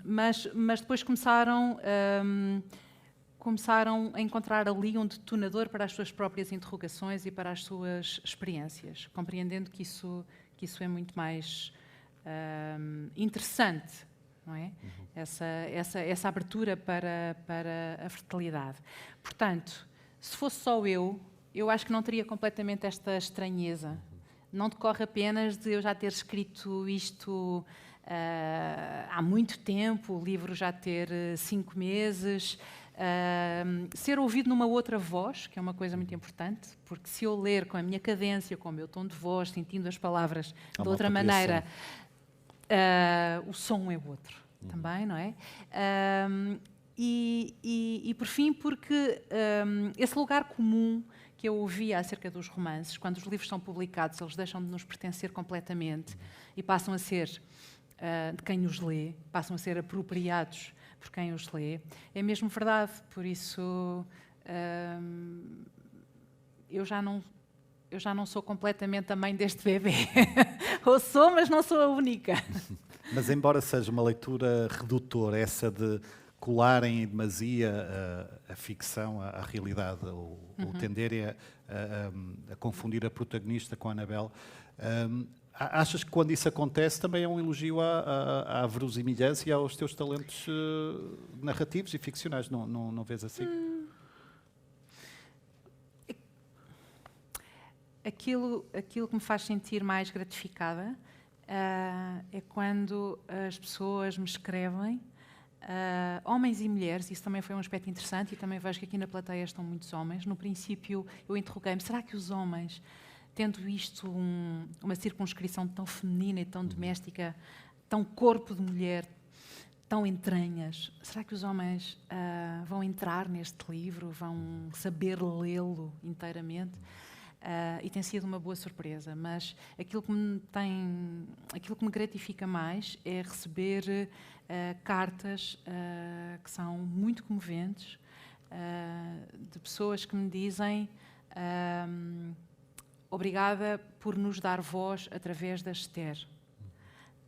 mas depois começaram a encontrar ali um detonador para as suas próprias interrogações e para as suas experiências, compreendendo que isso é muito mais interessante, não é? Essa abertura para a fertilidade. Portanto, se fosse só eu acho que não teria completamente esta estranheza. Não decorre apenas de eu já ter escrito isto há muito tempo, o livro já ter 5 meses, ser ouvido numa outra voz, que é uma coisa muito importante, porque se eu ler com a minha cadência, com o meu tom de voz, sentindo as palavras de outra maneira, o som é outro também, não é? E por fim, porque esse lugar comum que eu ouvia acerca dos romances, quando os livros são publicados, eles deixam de nos pertencer completamente e passam a ser de quem os lê, passam a ser apropriados por quem os lê. É mesmo verdade, por isso eu já não sou completamente a mãe deste bebê. Ou sou, mas não sou a única. Mas embora seja uma leitura redutora, essa de colarem em demasia a ficção à realidade, ou tenderem a confundir a protagonista com a Anabel, achas que quando isso acontece também é um elogio à verosimilhança e aos teus talentos narrativos e ficcionais? Não vês assim? Aquilo que me faz sentir mais gratificada é quando as pessoas me escrevem, homens e mulheres. Isso também foi um aspecto interessante e também vejo que aqui na plateia estão muitos homens. No princípio eu interroguei-me, será que os homens, tendo isto uma circunscrição tão feminina e tão doméstica, tão corpo de mulher, tão entranhas, será que os homens vão entrar neste livro, vão saber lê-lo inteiramente? E tem sido uma boa surpresa, mas aquilo que me gratifica mais é receber cartas que são muito comoventes, de pessoas que me dizem obrigada por nos dar voz através da Esther.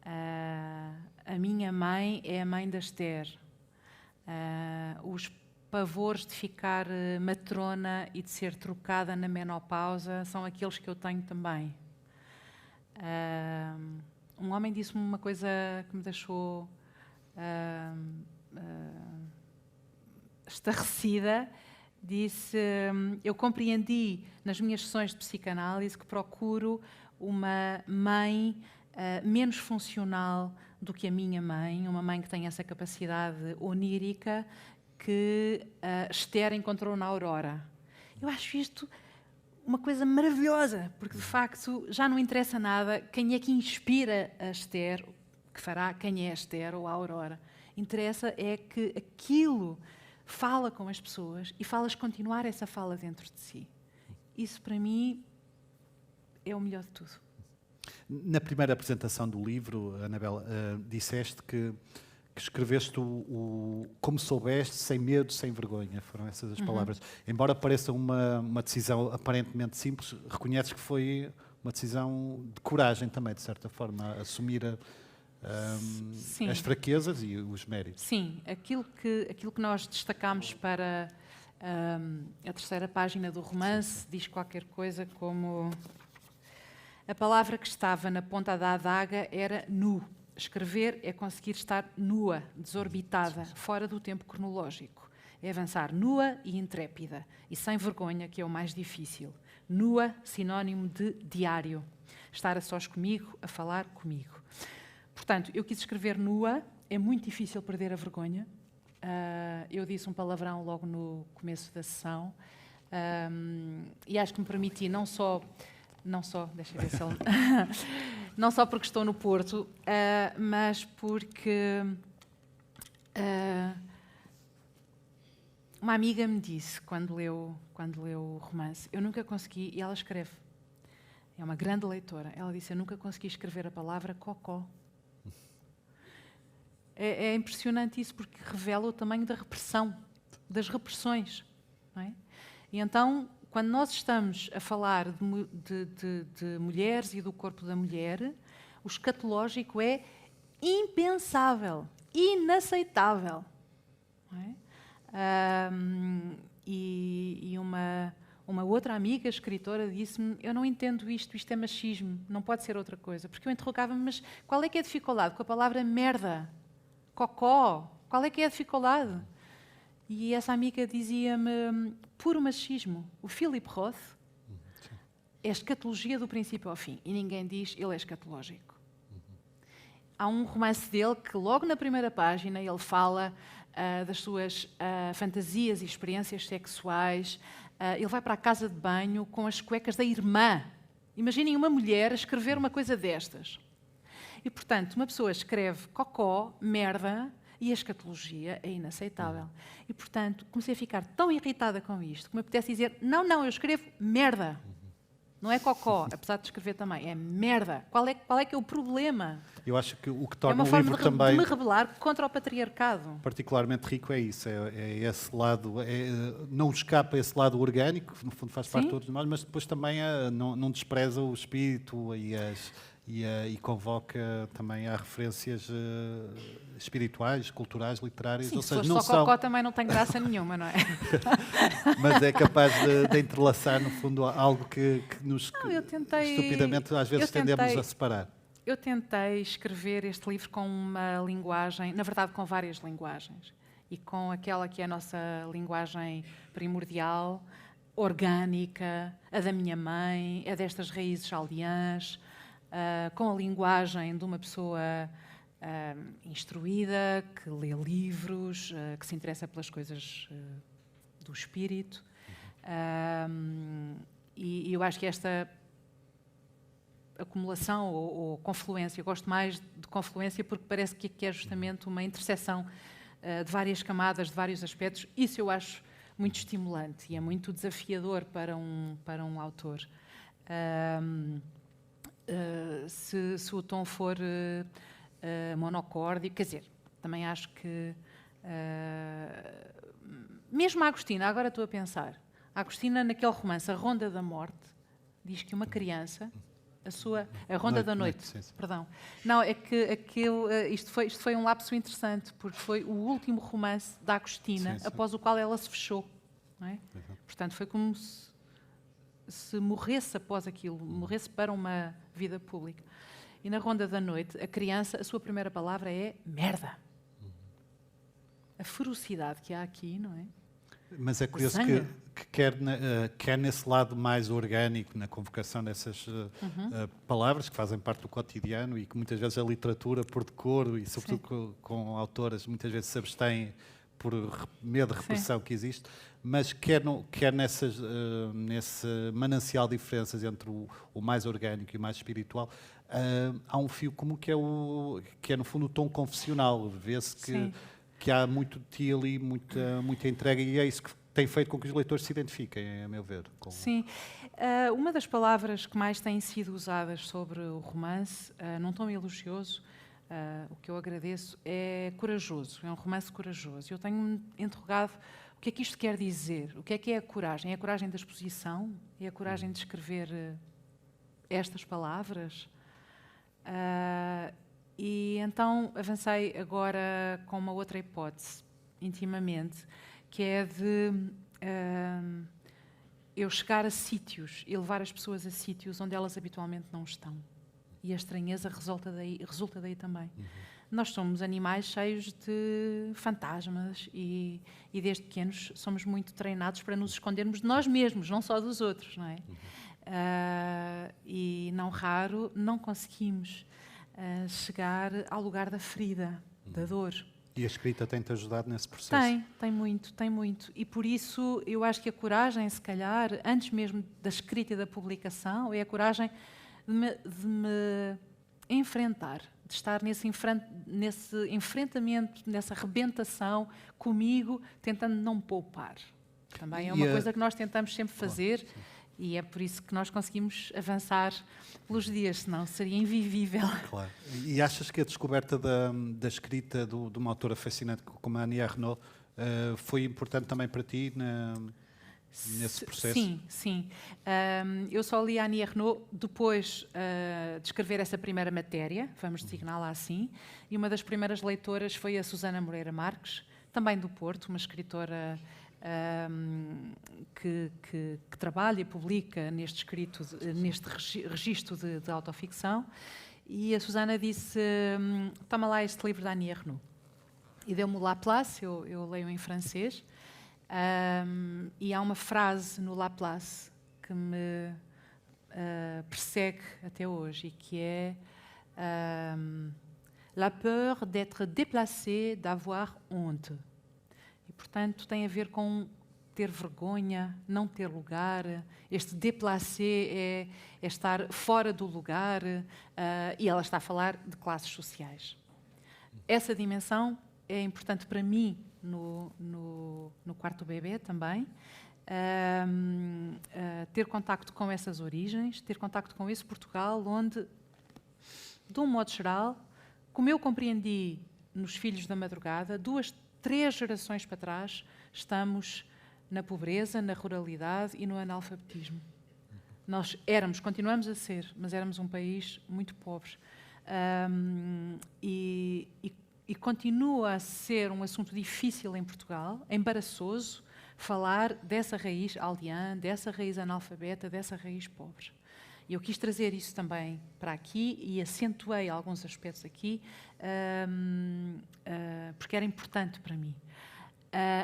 A minha mãe é a mãe da Esther. Os pavores de ficar matrona e de ser trocada na menopausa são aqueles que eu tenho também. Um homem disse-me uma coisa que me deixou estarrecida. Disse, eu compreendi nas minhas sessões de psicanálise que procuro uma mãe menos funcional do que a minha mãe, uma mãe que tem essa capacidade onírica que Esther encontrou na Aurora. Eu acho isto uma coisa maravilhosa, porque de facto já não interessa nada quem é que inspira a Esther, que fará quem é a Esther ou a Aurora. Interessa é que aquilo fala com as pessoas e falas continuar essa fala dentro de si. Isso para mim é o melhor de tudo. Na primeira apresentação do livro, Anabela, disseste que escreveste como soubeste, sem medo, sem vergonha. Foram essas as palavras. Embora pareça uma decisão aparentemente simples, reconheces que foi uma decisão de coragem também, de certa forma, assumir as fraquezas e os méritos. Sim, aquilo que nós destacámos para a terceira página do romance diz qualquer coisa como: a palavra que estava na ponta da adaga era nu. Escrever é conseguir estar nua, desorbitada, fora do tempo cronológico. É avançar nua e intrépida, e sem vergonha, que é o mais difícil. Nua, sinónimo de diário. Estar a sós comigo, a falar comigo. Portanto, eu quis escrever nua, é muito difícil perder a vergonha. Eu disse um palavrão logo no começo da sessão, e acho que me permiti não só não só, deixa eu ver se ele... não só porque estou no Porto, mas porque uma amiga me disse, quando leu o romance, eu nunca consegui, e ela escreve, é uma grande leitora, ela disse, eu nunca consegui escrever a palavra cocó. É impressionante isso, porque revela o tamanho da repressão, das repressões. Não é? E então, quando nós estamos a falar de mulheres e do corpo da mulher, o escatológico é impensável, inaceitável. Não é? E uma outra amiga escritora disse-me, eu não entendo isto é machismo, não pode ser outra coisa. Porque eu interrogava-me, mas qual é que é a dificuldade com a palavra merda? Cocó, qual é que é a dificuldade? E essa amiga dizia-me, puro machismo. O Philip Roth é escatologia do princípio ao fim. E ninguém diz, ele é escatológico. Há um romance dele que logo na primeira página ele fala das suas fantasias e experiências sexuais. Ele vai para a casa de banho com as cuecas da irmã. Imaginem uma mulher a escrever uma coisa destas. E, portanto, uma pessoa escreve cocó, merda, e a escatologia é inaceitável. E, portanto, comecei a ficar tão irritada com isto que me apetece dizer, não, eu escrevo merda. Não é cocó, apesar de escrever também, é merda. Qual é que é o problema? Eu acho que o que É torna uma o forma livro de também me rebelar contra o patriarcado. particularmente rico é isso, é esse lado, não escapa esse lado orgânico, que no fundo faz parte de todos nós, mas depois também não despreza o espírito e convoca também a referências espirituais, culturais, literárias. Sim, ou se seja, for não só são, cocó também não tem graça nenhuma, não é? mas é capaz de entrelaçar, no fundo, algo que nos eu tentei- estupidamente às vezes eu tentei- tendemos a separar. Eu tentei escrever este livro com uma linguagem, na verdade com várias linguagens, e com aquela que é a nossa linguagem primordial, orgânica, a da minha mãe, a destas raízes aldeãs, com a linguagem de uma pessoa instruída, que lê livros, que se interessa pelas coisas do espírito. E eu acho que esta acumulação ou confluência, eu gosto mais de confluência porque parece que é justamente uma interseção de várias camadas, de vários aspectos. Isso eu acho muito estimulante e é muito desafiador para um autor. Se o tom for monocórdico, quer dizer, também acho que mesmo a Agostina, agora estou a pensar, a Agostina naquele romance A Ronda da Morte diz que uma criança, a Ronda da Noite, sim. perdão, não, é que isto foi um lapso interessante porque foi o último romance da Agostina, Sim. após o qual ela se fechou, não é? Portanto foi como se morresse após aquilo, morresse para uma vida pública. E na Ronda da Noite, a criança, a sua primeira palavra é merda. A ferocidade que há aqui, não é? Mas é curioso Zanga. que quer nesse lado mais orgânico, na convocação dessas palavras que fazem parte do cotidiano e que muitas vezes a literatura, por decoro e sobretudo com autoras, muitas vezes se abstêm por medo de repressão que existe, mas quer nesse manancial de diferenças entre o mais orgânico e o mais espiritual, há um fio comum que é no fundo o tom confessional. Vê-se que há muito de ti ali, muita entrega, e é isso que tem feito com que os leitores se identifiquem, a meu ver. Sim. Uma das palavras que mais têm sido usadas sobre o romance, num tom elogioso, o que eu agradeço, é corajoso. É um romance corajoso. Eu tenho-me interrogado o que é que isto quer dizer. O que é a coragem? É a coragem da exposição? É a coragem de escrever estas palavras? E então avancei agora com uma outra hipótese, intimamente, que é de eu chegar a sítios e levar as pessoas a sítios onde elas habitualmente não estão. E a estranheza resulta daí também. Nós somos animais cheios de fantasmas e desde pequenos somos muito treinados para nos escondermos de nós mesmos, não só dos outros, não é? E não raro não conseguimos chegar ao lugar da ferida, da dor. E a escrita tem-te ajudado nesse processo? Tem muito, tem muito. E por isso eu acho que a coragem, se calhar, antes mesmo da escrita e da publicação, é a coragem de me enfrentar, de estar nesse enfrentamento, nessa arrebentação comigo, tentando não poupar. Também é uma coisa que nós tentamos sempre fazer. Claro, e é por isso que nós conseguimos avançar pelos dias, senão seria invivível. Claro. E achas que a descoberta da escrita de uma autora fascinante como a Annie Ernaux foi importante também para ti nesse processo? Sim. Eu só li a Annie Ernaux depois de escrever essa primeira matéria, vamos designá-la assim, e uma das primeiras leitoras foi a Susana Moreira Marques, também do Porto, uma escritora que trabalha e publica neste registro de autoficção, e a Susana disse: toma lá este livro da Annie Ernaux. E deu-me o Laplace, eu leio em francês, e há uma frase no Laplace que me persegue até hoje, e que é la peur d'être déplacé, d'avoir honte. E, portanto, tem a ver com ter vergonha, não ter lugar. Este déplacé é estar fora do lugar, e ela está a falar de classes sociais. Essa dimensão é importante para mim no quarto bebê também. Ter contacto com essas origens, ter contacto com esse Portugal onde, de um modo geral, como eu compreendi nos Filhos da Madrugada, 3 gerações para trás, estamos na pobreza, na ruralidade e no analfabetismo. Nós continuamos a ser, mas éramos um país muito pobre. E continua a ser um assunto difícil em Portugal, embaraçoso, falar dessa raiz aldeã, dessa raiz analfabeta, dessa raiz pobre. E eu quis trazer isso também para aqui e acentuei alguns aspectos aqui, porque era importante para mim.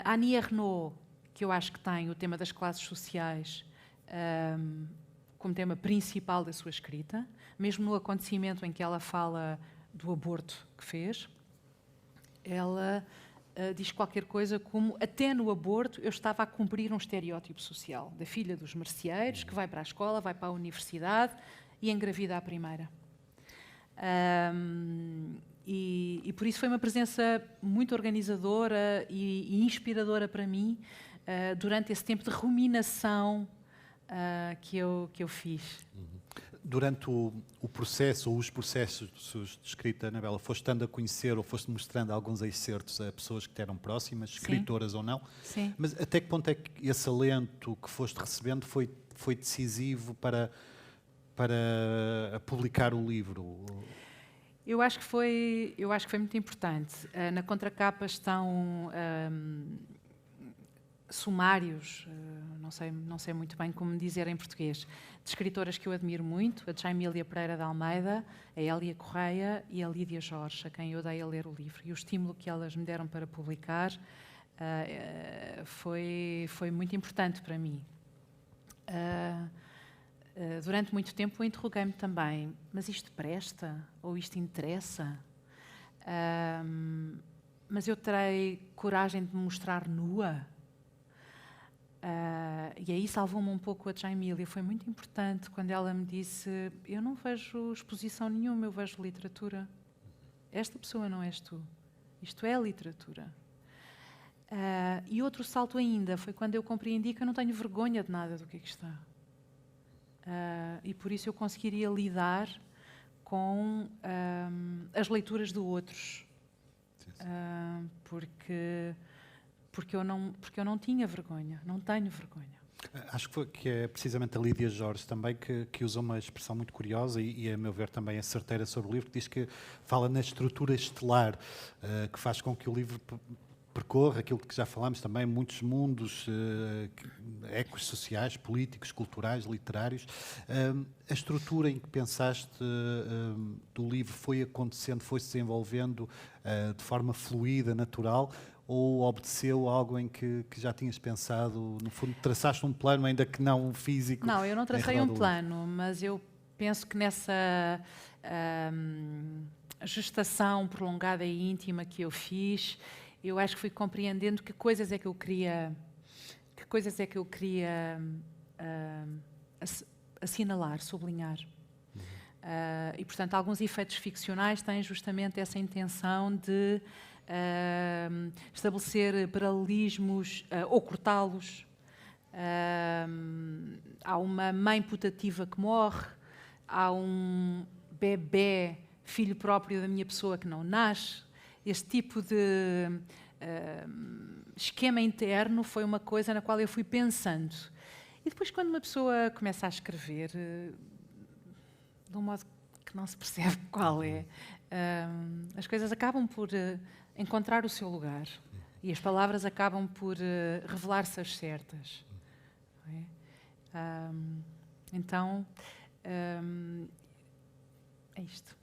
A Annie Ernaux, que eu acho que tem o tema das classes sociais como tema principal da sua escrita, mesmo no acontecimento em que ela fala do aborto que fez, ela diz qualquer coisa como: até no aborto eu estava a cumprir um estereótipo social da filha dos merceeiros que vai para a escola, vai para a universidade e engravida à primeira. E por isso foi uma presença muito organizadora e inspiradora para mim durante esse tempo de ruminação que eu fiz. Durante o processo, ou os processos de escrita, Anabela, foste dando a conhecer ou foste mostrando alguns excertos a pessoas que te eram próximas, escritoras ou não? Sim. Mas até que ponto é que esse alento que foste recebendo foi decisivo para publicar o livro? Eu acho que foi muito importante. Na contracapa estão sumários, não sei muito bem como dizer em português, de escritoras que eu admiro muito, a Jaimília Pereira de Almeida, a Hélia Correia e a Lídia Jorge, a quem eu dei a ler o livro. E o estímulo que elas me deram para publicar foi muito importante para mim. Durante muito tempo eu interroguei-me também: mas isto presta? Ou isto interessa? Mas eu terei coragem de me mostrar nua? E aí salvou-me um pouco a Jaimília. Foi muito importante quando ela me disse: eu não vejo exposição nenhuma, eu vejo literatura. Esta pessoa não és tu. Isto é literatura. E outro salto ainda foi quando eu compreendi que eu não tenho vergonha de nada do que aqui está. E por isso eu conseguiria lidar com as leituras de outros. Porque eu não tinha vergonha, não tenho vergonha. Acho que é precisamente a Lídia Jorge também que usa uma expressão muito curiosa e, a meu ver, também é certeira sobre o livro, que diz que fala na estrutura estelar, que faz com que o livro percorra aquilo que já falámos também, muitos mundos, ecos sociais, políticos, culturais, literários. A estrutura em que pensaste do livro foi acontecendo, foi se desenvolvendo de forma fluida, natural, ou obedeceu algo em que já tinhas pensado, no fundo traçaste um plano ainda que não físico? Não, eu não tracei um plano, mas eu penso que gestação prolongada e íntima que eu fiz, eu acho que fui compreendendo que coisas é que eu queria assinalar, sublinhar. E, portanto, alguns efeitos ficcionais têm justamente essa intenção de estabelecer paralelismos ou cortá-los. Há uma mãe putativa que morre, há um bebé, filho próprio da minha pessoa, que não nasce. Este tipo de esquema interno foi uma coisa na qual eu fui pensando. E depois, quando uma pessoa começa a escrever, de um modo que não se percebe qual é, as coisas acabam por encontrar o seu lugar e as palavras acabam por revelar-se as certas. Não é? Então, é isto.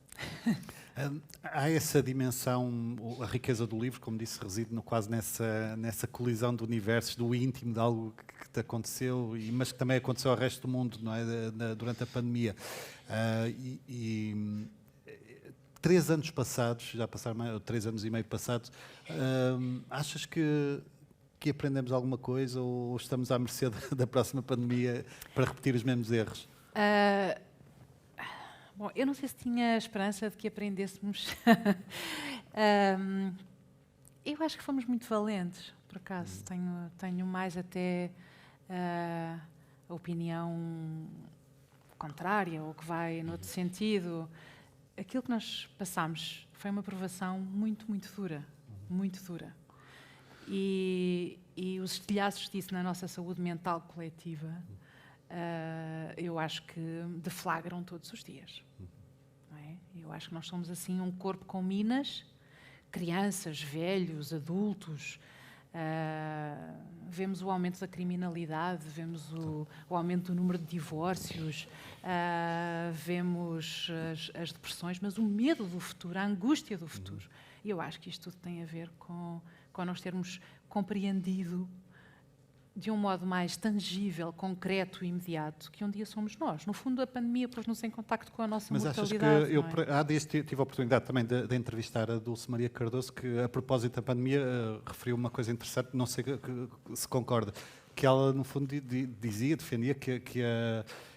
Há essa dimensão, a riqueza do livro, como disse, reside quase nessa colisão de universos, do íntimo, de algo que te aconteceu, mas que também aconteceu ao resto do mundo, não é? Durante a pandemia. 3 anos passados, já passaram 3 anos e meio passados, achas que aprendemos alguma coisa ou estamos à mercê da próxima pandemia para repetir os mesmos erros? Bom, eu não sei se tinha a esperança de que aprendêssemos. Eu acho que fomos muito valentes, por acaso. Tenho mais até a opinião contrária, ou que vai noutro sentido. Aquilo que nós passámos foi uma provação muito, muito dura. Muito dura. E os estilhaços disso na nossa saúde mental coletiva, eu acho que deflagram todos os dias. Não é? Eu acho que nós somos assim um corpo com minas, crianças, velhos, adultos. Vemos o aumento da criminalidade, vemos o aumento do número de divórcios, vemos as depressões, mas o medo do futuro, a angústia do futuro. E eu acho que isto tudo tem a ver com nós termos compreendido de um modo mais tangível, concreto e imediato, que um dia somos nós. No fundo, a pandemia pôs-nos em contacto com a nossa mortalidade. Mas achas que há dias tive a oportunidade também de entrevistar a Dulce Maria Cardoso, que a propósito da pandemia referiu uma coisa interessante, não sei se concorda, que ela no fundo defendia que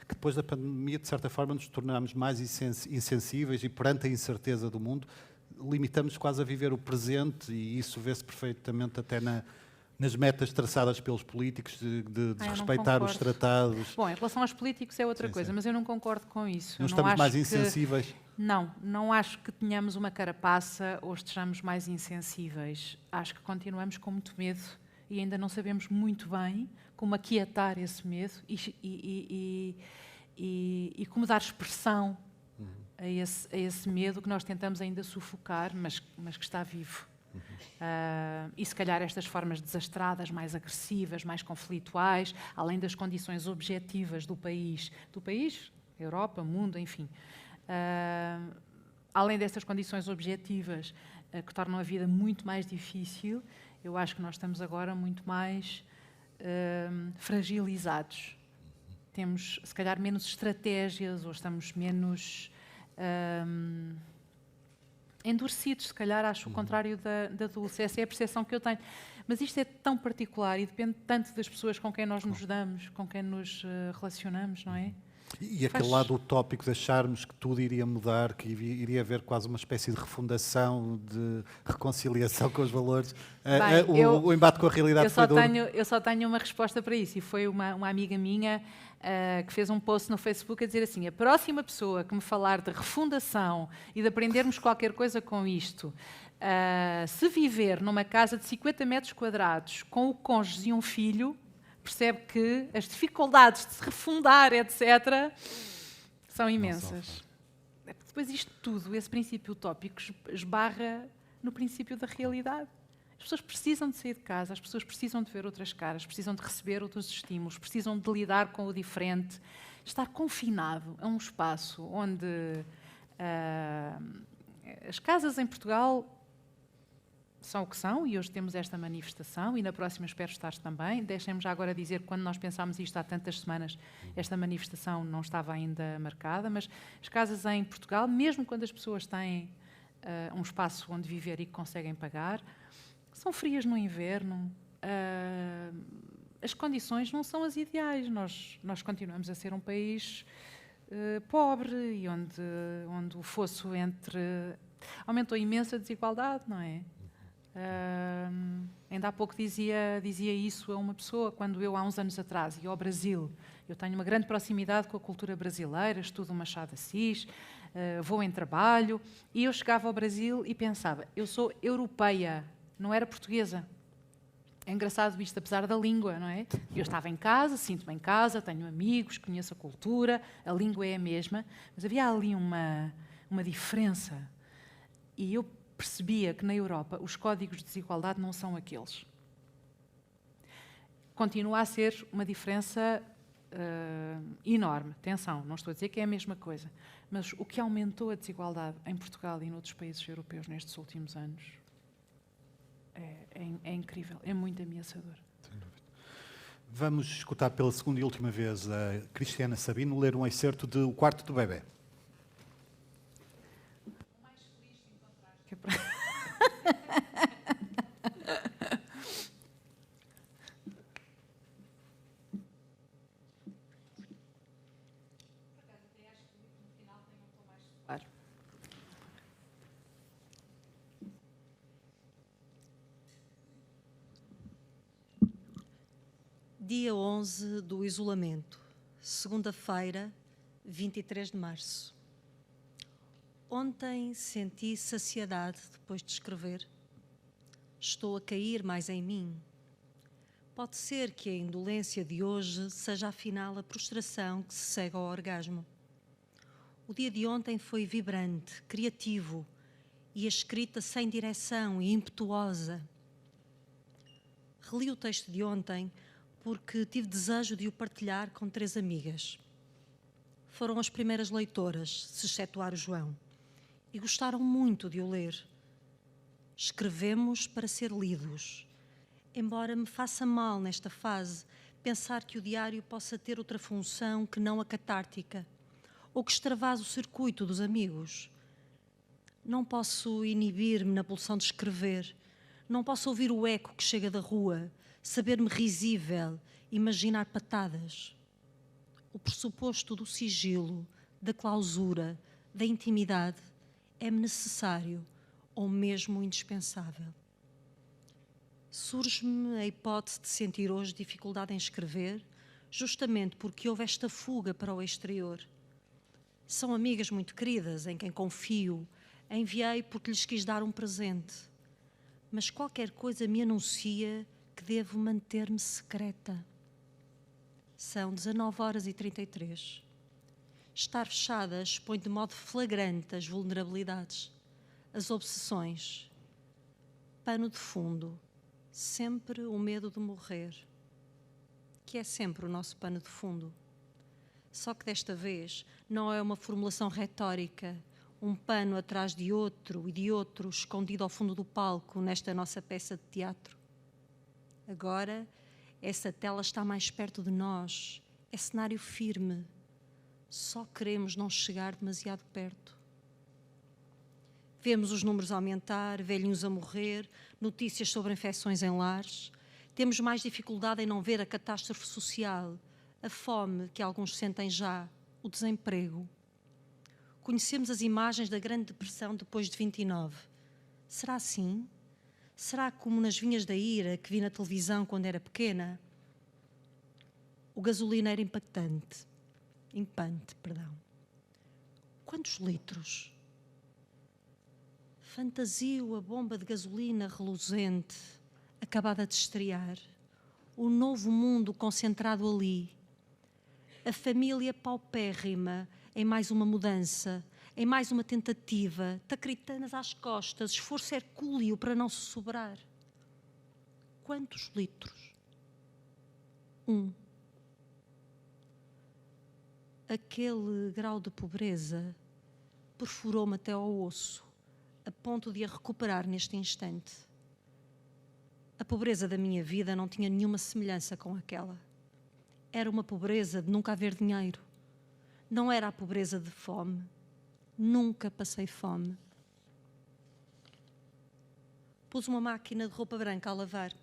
depois da pandemia, de certa forma, nos tornámos mais insensíveis e perante a incerteza do mundo, limitamos quase a viver o presente e isso vê-se perfeitamente até nas metas traçadas pelos políticos de desrespeitar os tratados. Bom, em relação aos políticos é outra coisa, mas eu não concordo com isso. Não estamos mais insensíveis? Não acho que tenhamos uma carapaça ou estejamos mais insensíveis. Acho que continuamos com muito medo e ainda não sabemos muito bem como aquietar esse medo e como dar expressão a esse medo que nós tentamos ainda sufocar, mas que está vivo. E se calhar estas formas desastradas, mais agressivas, mais conflituais, além das condições objetivas do país, Europa, mundo, enfim, além destas condições objetivas que tornam a vida muito mais difícil, eu acho que nós estamos agora muito mais fragilizados. Temos, se calhar, menos estratégias ou estamos menos endurecidos, se calhar, acho o contrário da Dulce. Essa é a percepção que eu tenho. Mas isto é tão particular e depende tanto das pessoas com quem nós nos damos, com quem nos relacionamos, não é? E aquele lado utópico de acharmos que tudo iria mudar, que iria haver quase uma espécie de refundação, de reconciliação com os valores. O embate com a realidade foi duro. Eu só tenho uma resposta para isso, e foi uma amiga minha que fez um post no Facebook a dizer assim: a próxima pessoa que me falar de refundação e de aprendermos qualquer coisa com isto, se viver numa casa de 50 metros quadrados com o cônjuge e um filho, percebe que as dificuldades de se refundar, etc., são imensas. Depois isto tudo, esse princípio utópico, esbarra no princípio da realidade. As pessoas precisam de sair de casa, as pessoas precisam de ver outras caras, precisam de receber outros estímulos, precisam de lidar com o diferente. Estar confinado a um espaço onde as casas em Portugal são o que são, e hoje temos esta manifestação, e na próxima espero estar também. Deixem-me já agora dizer que quando nós pensámos isto há tantas semanas, esta manifestação não estava ainda marcada, mas as casas em Portugal, mesmo quando as pessoas têm um espaço onde viver e que conseguem pagar. São frias no inverno. As condições não são as ideais. Nós continuamos a ser um país pobre e onde o fosso aumentou imenso a desigualdade, não é? Ainda há pouco dizia isso a uma pessoa, quando eu, há uns anos atrás, ia ao Brasil. Eu tenho uma grande proximidade com a cultura brasileira, estudo o Machado de Assis, vou em trabalho, e eu chegava ao Brasil e pensava, eu sou europeia, não era portuguesa. É engraçado isto, apesar da língua, não é? Eu estava em casa, sinto-me em casa, tenho amigos, conheço a cultura, a língua é a mesma, mas havia ali uma diferença. E eu percebia que na Europa os códigos de desigualdade não são aqueles. Continua a ser uma diferença enorme. Atenção, não estou a dizer que é a mesma coisa, mas o que aumentou a desigualdade em Portugal e noutros países europeus nestes últimos anos é incrível, é muito ameaçador. Vamos escutar pela segunda e última vez a Cristiana Sabino ler um excerto de O Quarto do Bebé. O mais feliz de encontrar. Dia 11 do isolamento, segunda-feira, 23 de março. Ontem senti saciedade depois de escrever. Estou a cair mais em mim. Pode ser que a indolência de hoje seja afinal a prostração que se segue ao orgasmo. O dia de ontem foi vibrante, criativo e a escrita sem direção e impetuosa. Reli o texto de ontem porque tive desejo de o partilhar com 3 amigas. Foram as primeiras leitoras, se excetuar o João, e gostaram muito de o ler. Escrevemos para ser lidos, embora me faça mal nesta fase pensar que o diário possa ter outra função que não a catártica, ou que extravase o circuito dos amigos. Não posso inibir-me na pulsão de escrever, não posso ouvir o eco que chega da rua, saber-me risível, imaginar patadas. O pressuposto do sigilo, da clausura, da intimidade é-me necessário ou mesmo indispensável. Surge-me a hipótese de sentir hoje dificuldade em escrever, justamente porque houve esta fuga para o exterior. São amigas muito queridas, em quem confio, enviei porque lhes quis dar um presente. Mas qualquer coisa me anuncia que devo manter-me secreta. São 19h33. Estar fechada expõe de modo flagrante as vulnerabilidades, as obsessões. Pano de fundo, sempre o medo de morrer, que é sempre o nosso pano de fundo. Só que desta vez não é uma formulação retórica, um pano atrás de outro e de outro escondido ao fundo do palco nesta nossa peça de teatro. Agora, essa tela está mais perto de nós, é cenário firme. Só queremos não chegar demasiado perto. Vemos os números aumentar, velhinhos a morrer, notícias sobre infecções em lares. Temos mais dificuldade em não ver a catástrofe social, a fome que alguns sentem já, o desemprego. Conhecemos as imagens da Grande Depressão depois de 29. Será assim? Será como nas Vinhas da Ira que vi na televisão quando era pequena? O gasolina era impactante. Quantos litros? Fantasio a bomba de gasolina reluzente, acabada de estrear. O novo mundo concentrado ali. A família paupérrima em mais uma mudança, em mais uma tentativa, tacritanas às costas, esforço hercúleo para não se sobrar. Quantos litros? 1. Aquele grau de pobreza perfurou-me até ao osso, a ponto de a recuperar neste instante. A pobreza da minha vida não tinha nenhuma semelhança com aquela. Era uma pobreza de nunca haver dinheiro. Não era a pobreza de fome. Nunca passei fome. Pus uma máquina de roupa branca a lavar.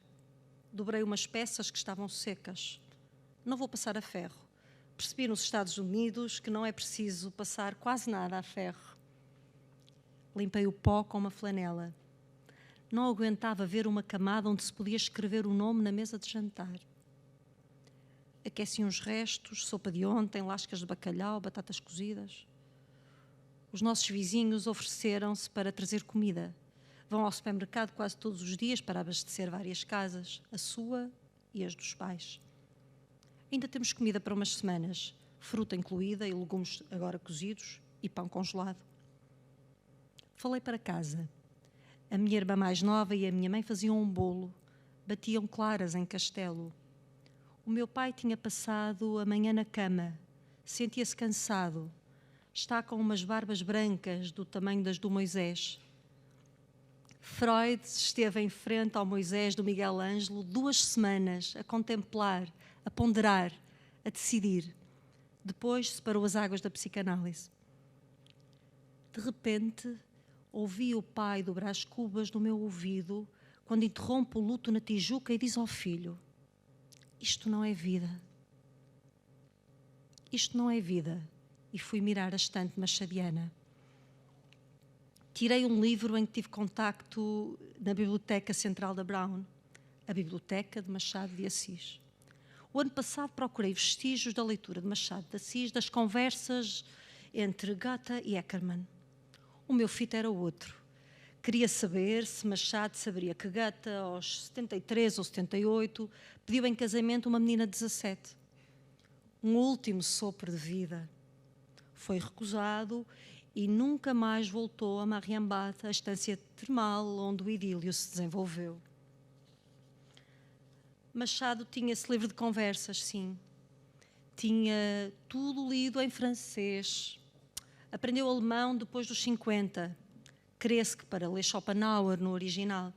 Dobrei umas peças que estavam secas. Não vou passar a ferro. Percebi nos Estados Unidos que não é preciso passar quase nada a ferro. Limpei o pó com uma flanela. Não aguentava ver uma camada onde se podia escrever o nome na mesa de jantar. Aqueci uns restos, sopa de ontem, lascas de bacalhau, batatas cozidas. Os nossos vizinhos ofereceram-se para trazer comida. Vão ao supermercado quase todos os dias para abastecer várias casas, a sua e as dos pais. Ainda temos comida para umas semanas, fruta incluída e legumes agora cozidos e pão congelado. Falei para casa. A minha irmã mais nova e a minha mãe faziam um bolo, batiam claras em castelo. O meu pai tinha passado a manhã na cama, sentia-se cansado, está com umas barbas brancas do tamanho das do Moisés. Freud esteve em frente ao Moisés do Miguel Ângelo 2 semanas a contemplar, a ponderar, a decidir. Depois separou as águas da psicanálise. De repente, ouvi o pai do Brás Cubas no meu ouvido quando interrompe o luto na Tijuca e diz ao filho: isto não é vida. Isto não é vida. E fui mirar a estante machadiana. Tirei um livro em que tive contacto na Biblioteca Central da Brown, a Biblioteca de Machado de Assis. O ano passado procurei vestígios da leitura de Machado de Assis, das conversas entre Goethe e Eckermann. O meu fito era outro. Queria saber se Machado saberia que Goethe, aos 73 ou 78, pediu em casamento uma menina de 17. Um último sopro de vida. Foi recusado e nunca mais voltou a Marienbad, a estância termal onde o idílio se desenvolveu. Machado tinha esse livro de conversas, sim. Tinha tudo lido em francês. Aprendeu alemão depois dos 50. Cresce que para ler Schopenhauer no original.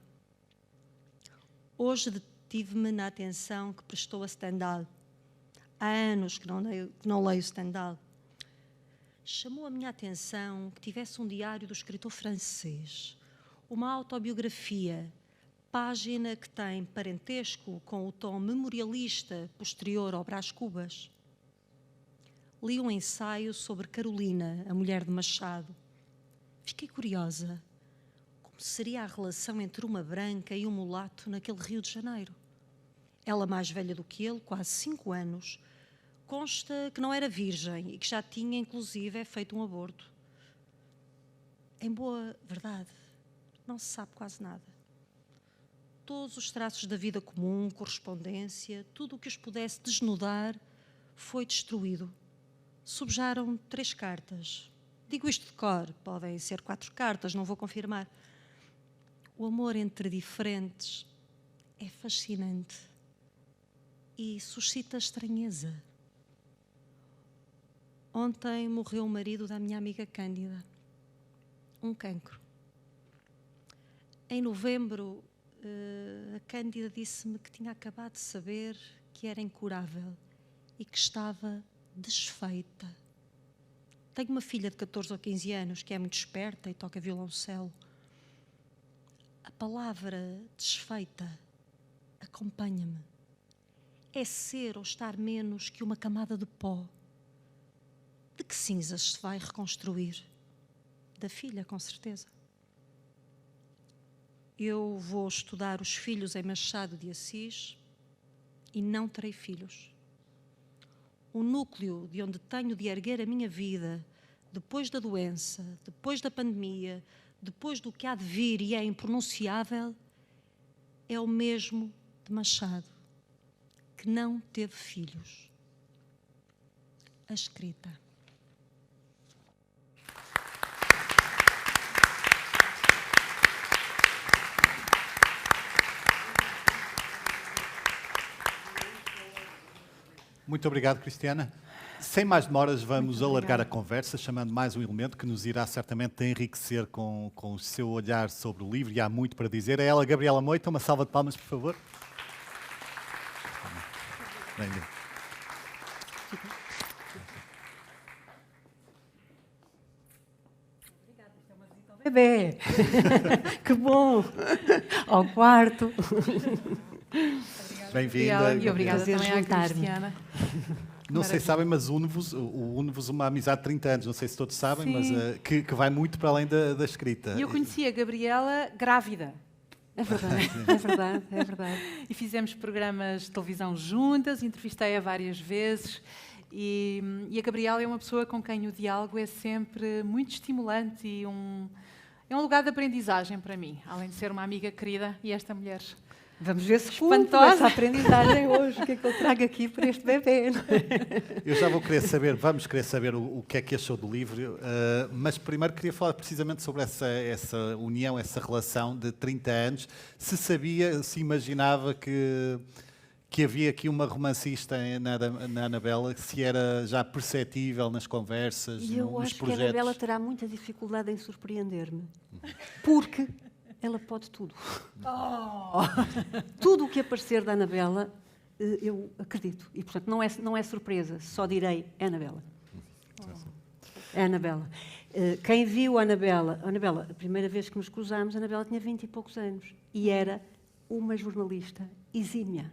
Hoje detive-me na atenção que prestou a Stendhal. Há anos que não leio Stendhal. Chamou a minha atenção que tivesse um diário do escritor francês, uma autobiografia, página que tem parentesco com o tom memorialista posterior ao Brás Cubas. Li um ensaio sobre Carolina, a mulher de Machado. Fiquei curiosa. Como seria a relação entre uma branca e um mulato naquele Rio de Janeiro? Ela mais velha do que ele, quase 5 anos, consta que não era virgem e que já tinha, inclusive, feito um aborto. Em boa verdade, não se sabe quase nada. Todos os traços da vida comum, correspondência, tudo o que os pudesse desnudar, foi destruído. Subjaram 3 cartas. Digo isto de cor, podem ser 4 cartas, não vou confirmar. O amor entre diferentes é fascinante e suscita estranheza. Ontem morreu o marido da minha amiga Cândida. Um cancro. Em novembro, a Cândida disse-me que tinha acabado de saber que era incurável e que estava desfeita. Tenho uma filha de 14 ou 15 anos que é muito esperta e toca violoncelo. A palavra desfeita acompanha-me. É ser ou estar menos que uma camada de pó. De que cinzas se vai reconstruir? Da filha, com certeza. Eu vou estudar os filhos em Machado de Assis e não terei filhos. O núcleo de onde tenho de erguer a minha vida, depois da doença, depois da pandemia, depois do que há de vir e é impronunciável, é o mesmo de Machado, que não teve filhos. A escrita. Muito obrigado, Cristiana. Sem mais demoras, vamos alargar a conversa, chamando mais um elemento que nos irá certamente enriquecer com o seu olhar sobre o livro, e há muito para dizer. É ela, Gabriela Moita. Uma salva de palmas, por favor. Bem-vindo. bebê. Que bom! Ao quarto. Bem-vinda. E obrigada Prazer também à juntar-me. Cristiana. Não sei se sabem, mas une-vos uma amizade de 30 anos. Não sei se todos sabem, Sim. mas que vai muito para além da escrita. E eu conheci a Gabriela grávida. É verdade, é verdade, é verdade. E fizemos programas de televisão juntas, entrevistei-a várias vezes. E a Gabriela é uma pessoa com quem o diálogo é sempre muito estimulante e é um lugar de aprendizagem para mim, além de ser uma amiga querida e esta mulher. Vamos ver se cumpro Espantosa. essa aprendizagem hoje. O que é que eu trago aqui para este bebê? Eu já vamos querer saber o que é que achou do livro, mas primeiro queria falar precisamente sobre essa união, essa relação de 30 anos. Se sabia, se imaginava que havia aqui uma romancista na Anabela, se era já perceptível nas conversas, E eu nos acho que a projetos. Anabela terá muita dificuldade em surpreender-me. Porque ela pode tudo. Tudo o que aparecer da Anabela, eu acredito. E, portanto, não é surpresa. Só direi, é Anabela. É Anabela. Quem viu a Anabela, a primeira vez que nos cruzámos, a Anabela tinha 20 e poucos anos. E era uma jornalista exímia.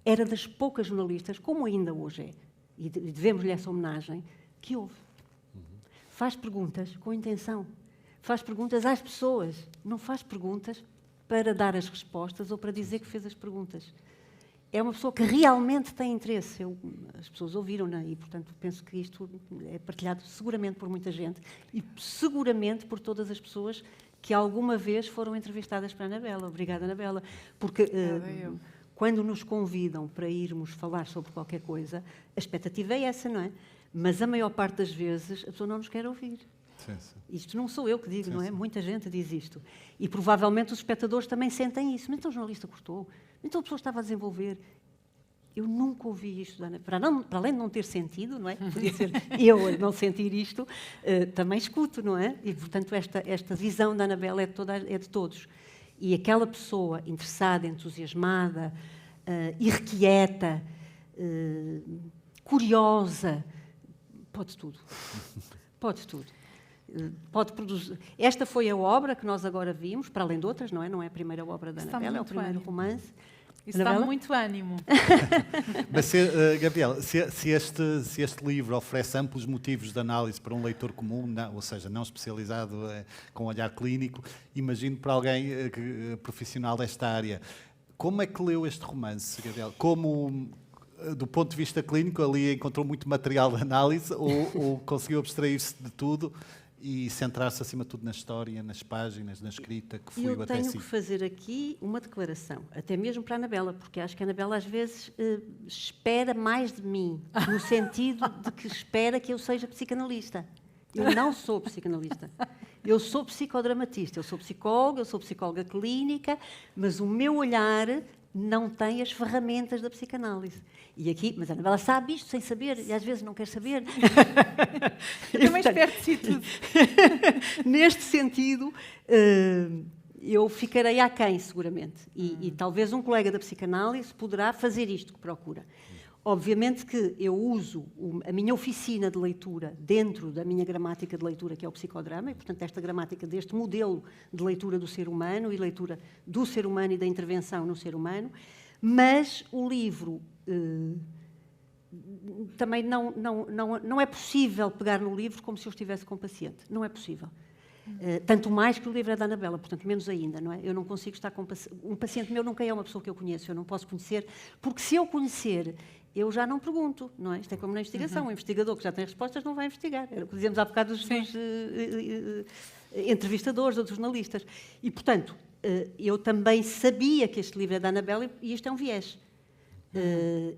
Era das poucas jornalistas, como ainda hoje é, e devemos-lhe essa homenagem, que houve. Faz perguntas com intenção. Faz perguntas às pessoas. Não faz perguntas para dar as respostas ou para dizer que fez as perguntas. É uma pessoa que realmente tem interesse. As pessoas ouviram-na e, portanto, penso que isto é partilhado seguramente por muita gente e seguramente por todas as pessoas que alguma vez foram entrevistadas para a Anabela. Obrigada, Anabela. Porque quando nos convidam para irmos falar sobre qualquer coisa, a expectativa é essa, não é? Mas a maior parte das vezes a pessoa não nos quer ouvir. Sim, sim. Isto não sou eu que digo, Sim, não é? sim. Muita gente diz isto. E provavelmente os espectadores também sentem isso. Mas então o jornalista cortou, então a pessoa estava a desenvolver. Eu nunca ouvi isto, Ana. Para além de não ter sentido, não é? Podia ser eu a não sentir isto, também escuto, não é? E, portanto, esta visão da Anabela é de todos. E aquela pessoa interessada, entusiasmada, irrequieta, curiosa, pode tudo. Pode tudo. Pode produzir. Esta foi a obra que nós agora vimos, para além de outras, não é? Não é a primeira obra da Anabela, é o primeiro romance. Isso dá Anabela? muito ânimo. Mas, Gabriela, se este livro oferece amplos motivos de análise para um leitor comum, ou seja, não especializado com olhar clínico, imagino para alguém profissional desta área. Como é que leu este romance, Gabriela? Como, do ponto de vista clínico, ali encontrou muito material de análise ou conseguiu abstrair-se de tudo e centrar-se, acima de tudo, na história, nas páginas, na escrita que fluiu Eu até tenho si? que fazer aqui uma declaração, até mesmo para a Anabela, porque acho que a Anabela às vezes espera mais de mim, no sentido de que espera que eu seja psicanalista. Eu não sou psicanalista. Eu sou psicodramatista, eu sou psicóloga clínica, mas o meu olhar não tem as ferramentas da psicanálise. E aqui, mas a Anabela sabe isto sem saber, e às vezes não quer saber. Eu também espero de si tudo. Neste sentido, eu ficarei aquém, seguramente. E talvez um colega da psicanálise poderá fazer isto que procura. Obviamente que eu uso a minha oficina de leitura dentro da minha gramática de leitura, que é o psicodrama, e, portanto, esta gramática deste modelo de leitura do ser humano e leitura do ser humano e da intervenção no ser humano, mas o livro também não é possível pegar no livro como se eu estivesse com o paciente. Não é possível. Tanto mais que o livro é da Anabela, portanto, menos ainda, não é? Eu não consigo estar com um paciente meu, nunca é uma pessoa que eu conheço, eu não posso conhecer, porque se eu conhecer, eu já não pergunto, não é? Isto é como na investigação, o investigador que já tem respostas não vai investigar. Era o que dizíamos há bocado dos entrevistadores ou dos jornalistas. E, portanto, eu também sabia que este livro é da Anabela e isto é um viés.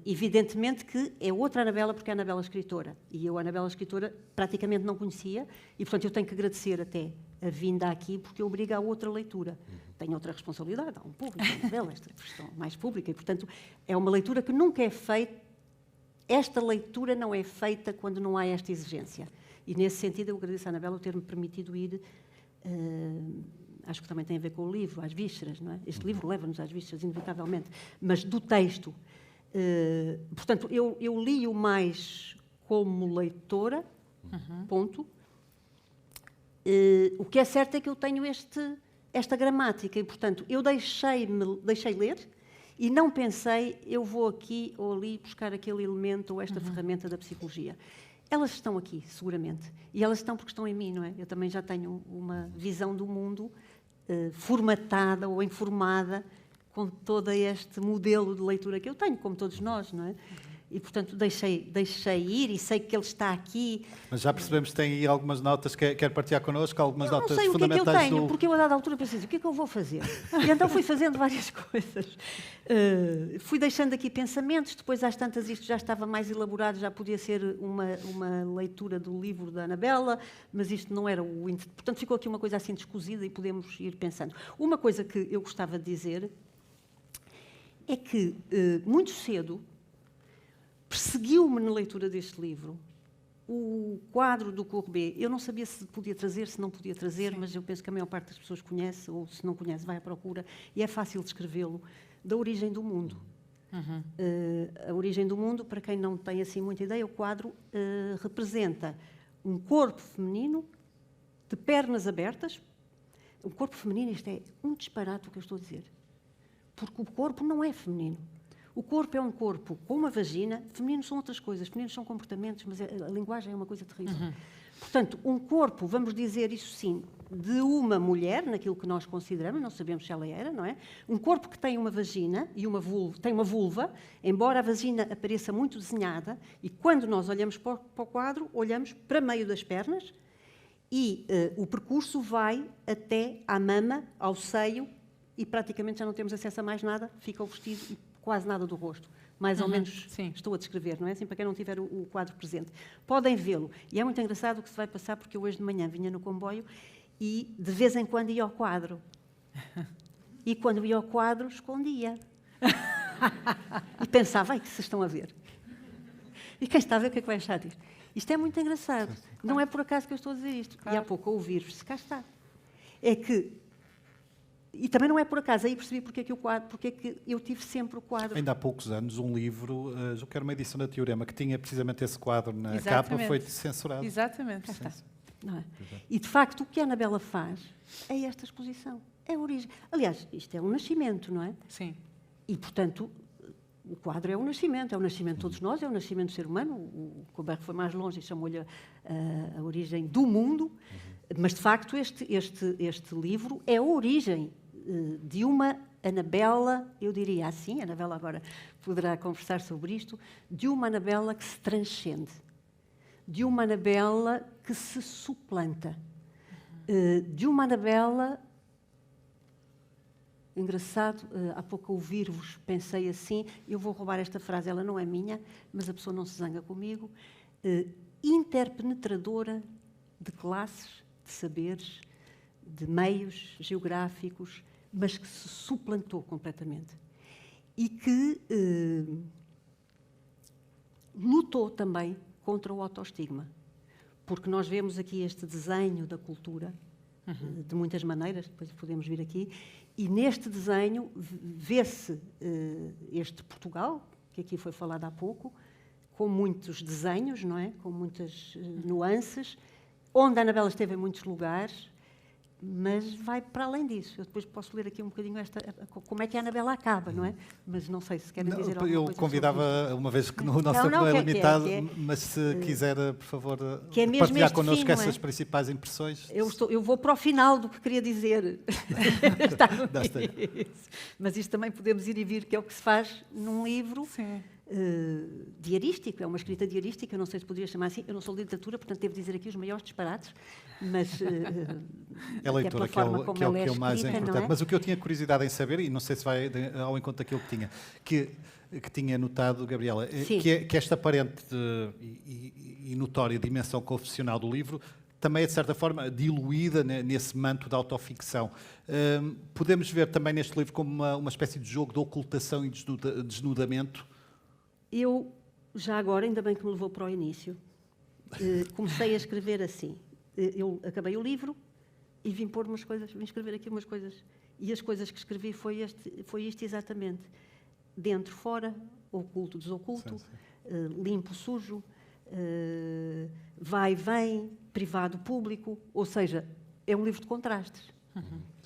Evidentemente que é outra Anabela, porque é a Anabela escritora. E eu, a Anabela escritora, praticamente não conhecia, e, portanto, eu tenho que agradecer até a vinda aqui, porque obriga a outra leitura. Tenho outra responsabilidade, há um público, a Anabela, esta questão mais pública, e, portanto, é uma leitura que nunca é feita. Esta leitura não é feita quando não há esta exigência. E, nesse sentido, eu agradeço à Anabela ter-me permitido ir. Acho que também tem a ver com o livro, às vísceras, não é? Este livro leva-nos às vísceras, inevitavelmente, mas do texto. Portanto, eu li-o mais como leitora, ponto. O que é certo é que eu tenho esta gramática e, portanto, eu deixei ler e não pensei, eu vou aqui ou ali buscar aquele elemento ou esta ferramenta da psicologia. Elas estão aqui, seguramente. E elas estão porque estão em mim, não é? Eu também já tenho uma visão do mundo formatada ou informada com todo este modelo de leitura que eu tenho, como todos nós, não é? E, portanto, deixei ir e sei que ele está aqui. Mas já percebemos que tem aí algumas notas, quer partilhar connosco, algumas notas fundamentais. Eu não sei o que é que eu tenho, do... porque eu, a dada altura, pensei, o que é que eu vou fazer? E então fui fazendo várias coisas. Fui deixando aqui pensamentos, depois, às tantas, isto já estava mais elaborado, já podia ser uma leitura do livro da Anabela, mas isto não era o... Portanto, ficou aqui uma coisa assim descosida e podemos ir pensando. Uma coisa que eu gostava de dizer é que, muito cedo, perseguiu-me na leitura deste livro o quadro do Courbet. Eu não sabia se podia trazer, se não podia trazer, mas eu penso que a maior parte das pessoas conhece, ou se não conhece, vai à procura, e é fácil descrevê-lo, da origem do mundo. A origem do mundo, para quem não tem assim muita ideia, o quadro representa um corpo feminino de pernas abertas. O corpo feminino, isto é um disparate o que eu estou a dizer, porque o corpo não é feminino. O corpo é um corpo com uma vagina, femininos são outras coisas, femininos são comportamentos, mas a linguagem é uma coisa terrível. Portanto, um corpo, vamos dizer isso sim, de uma mulher, naquilo que nós consideramos, não sabemos se ela era, não é? Um corpo que tem uma vagina e uma vulva, tem uma vulva, embora a vagina apareça muito desenhada, e quando nós olhamos para o quadro, olhamos para meio das pernas, e o percurso vai até à mama, ao seio, e praticamente já não temos acesso a mais nada, fica o vestido e quase nada do rosto. Mais ou menos estou a descrever, não é? Assim, para quem não tiver o quadro presente. Podem vê-lo. E é muito engraçado o que se vai passar, porque eu hoje de manhã vinha no comboio e de vez em quando ia ao quadro. E quando ia ao quadro, escondia. E pensava, ai, que se estão a ver. E quem está a ver, o que é que vai achar disto? Isto é muito engraçado. Não é por acaso que eu estou a dizer isto. E há pouco, a ouvir-vos, cá está. É que... E também não é por acaso, aí percebi porque é que o quadro, porque é que eu tive sempre o quadro. Ainda há poucos anos, um livro, eu quero uma edição da Teorema, que tinha precisamente esse quadro na capa, foi censurado. Exatamente. Cá está. Não é? E, de facto, o que a Anabela faz é esta exposição. É a origem. Aliás, isto é um nascimento, não é? Sim. E, portanto, o quadro é um nascimento de todos nós, é o nascimento do ser humano. O Colbert foi mais longe e chamou-lhe a origem do mundo. Mas, de facto, este livro é a origem de uma Anabela, eu diria assim, a Anabela agora poderá conversar sobre isto, de uma Anabela que se transcende, de uma Anabela que se suplanta, de uma Anabela... Engraçado, há pouco a ouvir-vos pensei assim, eu vou roubar esta frase, ela não é minha, mas a pessoa não se zanga comigo, interpenetradora de classes, de saberes, de meios geográficos, mas que se suplantou completamente. E que lutou também contra o autoestigma. Porque nós vemos aqui este desenho da cultura, de muitas maneiras, depois podemos vir aqui, e neste desenho vê-se este Portugal, que aqui foi falado há pouco, com muitos desenhos, não é? Com muitas nuances, onde a Anabela esteve em muitos lugares, mas vai para além disso. Eu depois posso ler aqui um bocadinho como é que a Anabela acaba, não é? Mas não sei se querem dizer alguma coisa. Eu convidava, uma vez que no nosso tempo é limitado, mas se quiser, por favor, partilhar connosco essas principais impressões. Eu vou para o final do que queria dizer. Está mas isto também podemos ir e vir, que é o que se faz num livro. Sim. Diarístico, é uma escrita diarística, eu não sei se poderia chamar assim, eu não sou de literatura, portanto devo dizer aqui os maiores disparates, mas é a leitura que é o mais importante. Mas o que eu tinha curiosidade em saber, e não sei se vai ao encontro daquilo que tinha notado, Gabriela, que esta aparente e notória dimensão confessional do livro também é, de certa forma, diluída nesse manto de autoficção. Podemos ver também neste livro como uma espécie de jogo de ocultação e desnudamento. Eu, já agora, ainda bem que me levou para o início, comecei a escrever assim. Eu acabei o livro e vim pôr umas coisas, vim escrever aqui umas coisas. E as coisas que escrevi foi isto exatamente. Dentro, fora, oculto, desoculto, limpo, sujo, vai e vem, privado, público, ou seja, é um livro de contrastes.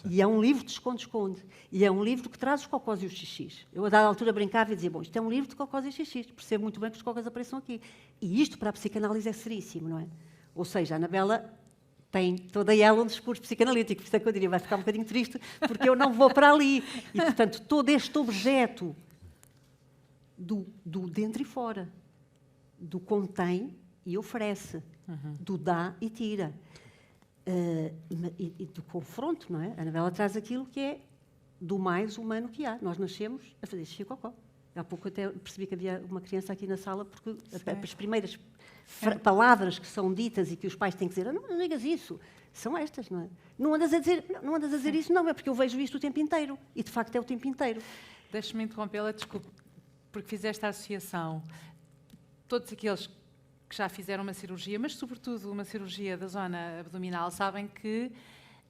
E é um livro de esconde-esconde. E é um livro que traz os cocós e os xixis. Eu, a dada altura, brincava e dizia, bom, isto é um livro de cocós e xixis. Percebo muito bem que os cocós apareçam aqui. E isto, para a psicanálise, é seríssimo, não é? Ou seja, a Anabela tem toda ela um discurso psicanalítico. Por isso é que eu diria, vai ficar um bocadinho triste, porque eu não vou para ali. E, portanto, todo este objeto do dentro e fora, do contém e oferece, do dá e tira. E do confronto, não é? A Anabela traz aquilo que é do mais humano que há. Nós nascemos a fazer xixi e cocó. Há pouco até percebi que havia uma criança aqui na sala, porque as primeiras palavras que são ditas e que os pais têm que dizer, não digas isso, são estas, não é? Não andas a dizer isso, não, é porque eu vejo isto o tempo inteiro. E, de facto, é o tempo inteiro. Deixe-me interrompê-la, desculpe, porque fizeste a associação. Todos aqueles que já fizeram uma cirurgia, mas sobretudo uma cirurgia da zona abdominal, sabem que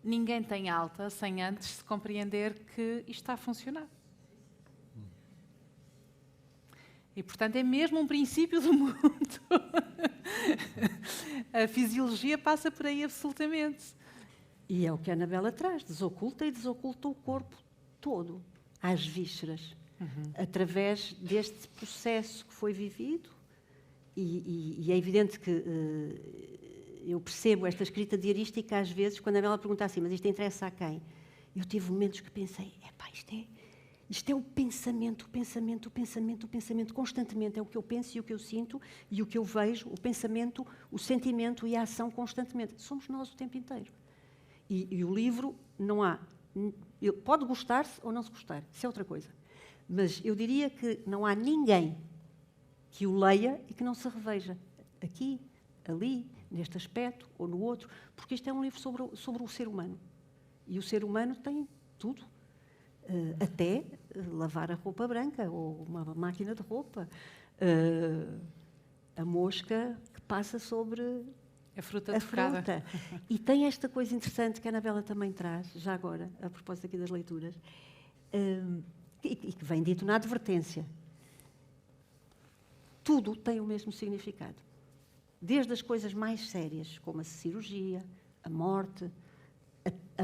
ninguém tem alta sem antes se compreender que isto está a funcionar. E, portanto, é mesmo um princípio do mundo. A fisiologia passa por aí absolutamente. E é o que a Anabela traz, desoculta o corpo todo, às vísceras, através deste processo que foi vivido. E é evidente que eu percebo esta escrita diarística às vezes, quando a Anabela pergunta assim, mas isto interessa a quem? Eu tive momentos que pensei, isto é o pensamento, constantemente, é o que eu penso e o que eu sinto e o que eu vejo, o pensamento, o sentimento e a ação constantemente. Somos nós o tempo inteiro. E o livro não há, pode gostar-se ou não se gostar, isso é outra coisa. Mas eu diria que não há ninguém que o leia e que não se reveja aqui, ali, neste aspecto ou no outro, porque isto é um livro sobre o ser humano. E o ser humano tem tudo, até lavar a roupa branca ou uma máquina de roupa, a mosca que passa sobre a fruta tocada. E tem esta coisa interessante que a Anabela também traz, já agora, a propósito aqui das leituras, e que vem dito na advertência. Tudo tem o mesmo significado. Desde as coisas mais sérias, como a cirurgia, a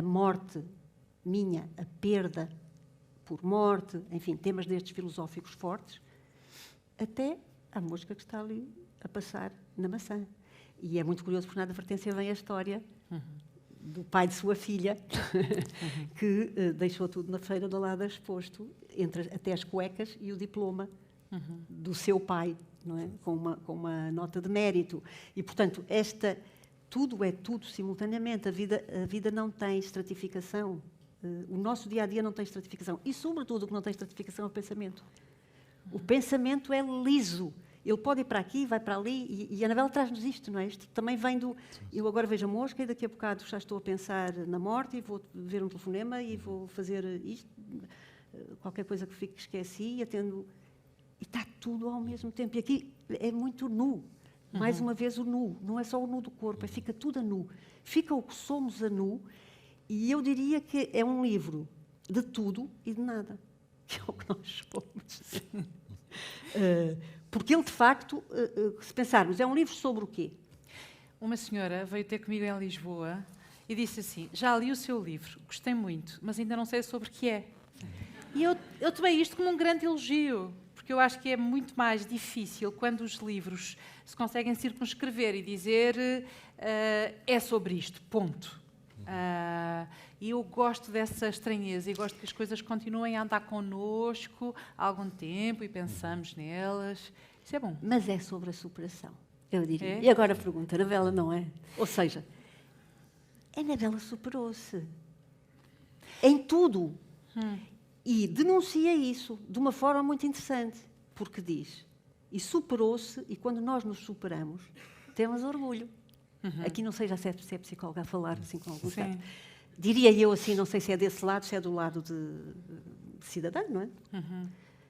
morte minha, a perda por morte, enfim, temas destes filosóficos fortes, até a mosca que está ali a passar na maçã. E é muito curioso, porque na advertência vem a história do pai de sua filha, que deixou tudo na feira do lado exposto, até as cuecas e o diploma do seu pai, não é? com uma nota de mérito. E, portanto, tudo é tudo simultaneamente. A vida não tem estratificação. O nosso dia-a-dia não tem estratificação. E, sobretudo, o que não tem estratificação é o pensamento. O pensamento é liso. Ele pode ir para aqui, vai para ali, e a Anabela traz-nos isto, não é? Isto também vem do... Eu agora vejo a mosca e daqui a bocado já estou a pensar na morte e vou ver um telefonema e vou fazer isto, qualquer coisa que fique esqueci e atendo... E está tudo ao mesmo tempo. E aqui é muito nu. Mais uma vez o nu. Não é só o nu do corpo, fica tudo a nu. Fica o que somos a nu. E eu diria que é um livro de tudo e de nada. Que é o que nós somos. Porque ele, de facto, se pensarmos, é um livro sobre o quê? Uma senhora veio ter comigo em Lisboa e disse assim, já li o seu livro, gostei muito, mas ainda não sei sobre o que é. E eu tomei isto como um grande elogio, porque eu acho que é muito mais difícil quando os livros se conseguem circunscrever e dizer é sobre isto, ponto. E eu gosto dessa estranheza e gosto que as coisas continuem a andar connosco há algum tempo e pensamos nelas. Isso é bom. Mas é sobre a superação, eu diria. É? E agora pergunta, a Anabela não é? Ou seja, a Anabela superou-se em tudo. E denuncia isso de uma forma muito interessante, porque diz, e superou-se, e quando nós nos superamos, temos orgulho. Aqui não sei já se é psicóloga a falar assim com algum certo. Diria eu assim, não sei se é desse lado, se é do lado de cidadão, não é?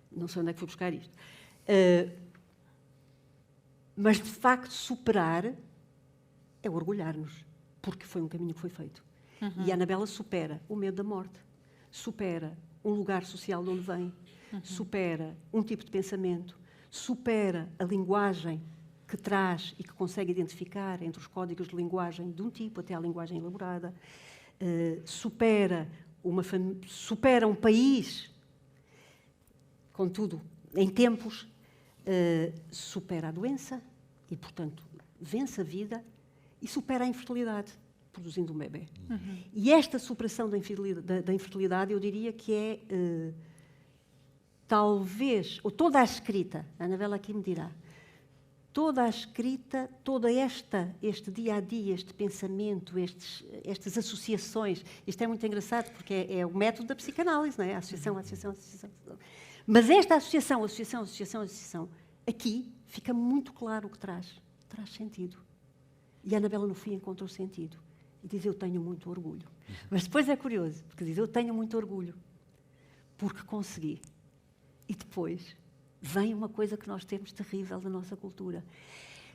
Não sei onde é que fui buscar isto. Mas, de facto, superar é orgulhar-nos, porque foi um caminho que foi feito. E a Anabela supera o medo da morte, supera um lugar social de onde vem, supera um tipo de pensamento, supera a linguagem que traz e que consegue identificar entre os códigos de linguagem de um tipo até à linguagem elaborada, supera um país, contudo, em tempos, supera a doença e, portanto, vence a vida e supera a infertilidade, produzindo um bebê. E esta superação da infertilidade, eu diria que é, talvez, ou toda a escrita, a Anabela aqui me dirá, toda a escrita, este dia-a-dia, este pensamento, estas associações, isto é muito engraçado porque é o método da psicanálise, não é? Associação. Mas esta associação, aqui fica muito claro o que traz sentido. E a Anabela no fim encontrou sentido. E diz, eu tenho muito orgulho. Mas depois é curioso, porque diz, eu tenho muito orgulho, porque consegui. E depois vem uma coisa que nós temos terrível da nossa cultura.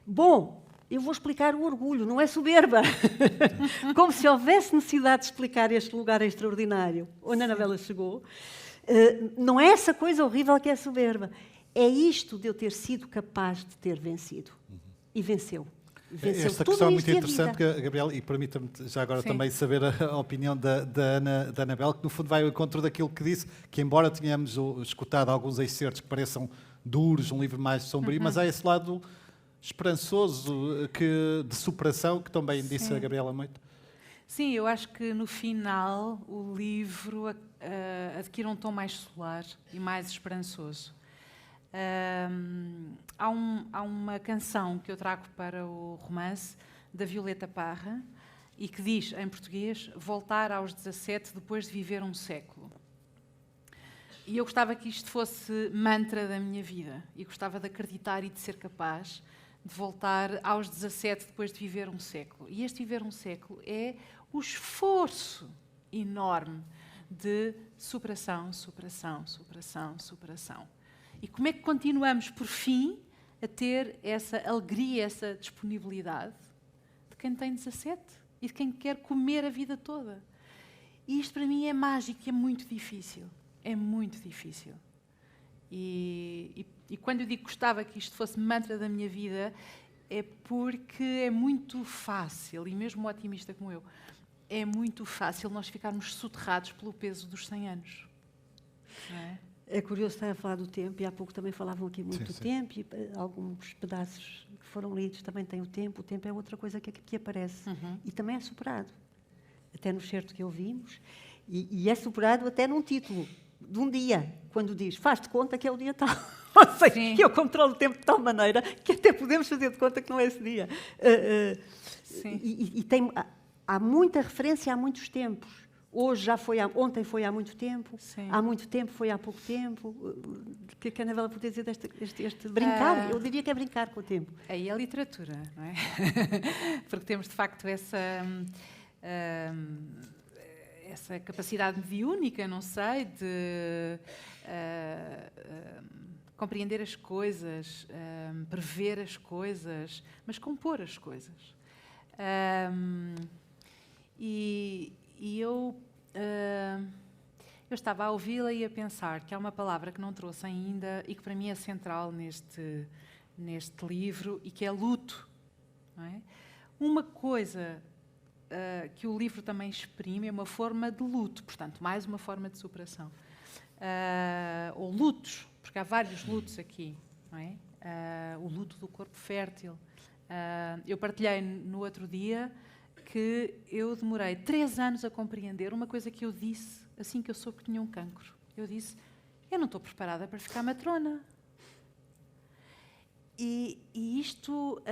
Bom, eu vou explicar o orgulho, não é soberba. Como se houvesse necessidade de explicar este lugar extraordinário onde a Anabela chegou. Não é essa coisa horrível que é soberba. É isto de eu ter sido capaz de ter vencido. E venceu. Esta questão é muito interessante, Gabriela, e permita-me já agora também saber a opinião da Anabela, que no fundo vai ao encontro daquilo que disse, que embora tenhamos escutado alguns excertos que pareçam duros, um livro mais sombrio, mas há esse lado esperançoso de superação, que também disse a Gabriela muito. Sim, eu acho que no final o livro adquire um tom mais solar e mais esperançoso. Há uma canção que eu trago para o romance da Violeta Parra e que diz, em português, voltar aos 17 depois de viver um século. E eu gostava que isto fosse mantra da minha vida e gostava de acreditar e de ser capaz de voltar aos 17 depois de viver um século. E este viver um século é o esforço enorme de superação. E como é que continuamos, por fim, a ter essa alegria, essa disponibilidade de quem tem 17 e de quem quer comer a vida toda? E isto, para mim, é mágico e é muito difícil. É muito difícil. E quando eu digo que gostava que isto fosse mantra da minha vida, é porque é muito fácil, e mesmo um otimista como eu, é muito fácil nós ficarmos soterrados pelo peso dos 100 anos. Não é? É curioso estar a falar do tempo, e há pouco também falavam aqui muito do tempo, e alguns pedaços que foram lidos também têm o tempo é outra coisa que aparece, e também é superado, até no certo que ouvimos, e é superado até num título, de um dia, quando diz, faz-te conta que é o dia tal, ou seja, que eu controlo o tempo de tal maneira que até podemos fazer de conta que não é esse dia. Há muita referência a muitos tempos. Hoje já foi, ontem foi há muito tempo, há muito tempo foi há pouco tempo. O que a Anabela podia dizer deste brincar? Eu diria que é brincar com o tempo. Aí é a literatura, não é? Porque temos, de facto, essa capacidade mediúnica, não sei, de compreender as coisas, prever as coisas, mas compor as coisas. E eu estava a ouvi-la e a pensar que há uma palavra que não trouxe ainda e que para mim é central neste livro e que é luto. Não é? Uma coisa que o livro também exprime é uma forma de luto, portanto, mais uma forma de superação. Ou lutos, porque há vários lutos aqui. Não é? O luto do corpo fértil. Eu partilhei no outro dia que eu demorei 3 anos a compreender uma coisa que eu disse assim que eu soube que tinha um cancro. Eu disse, eu não estou preparada para ficar matrona. E isto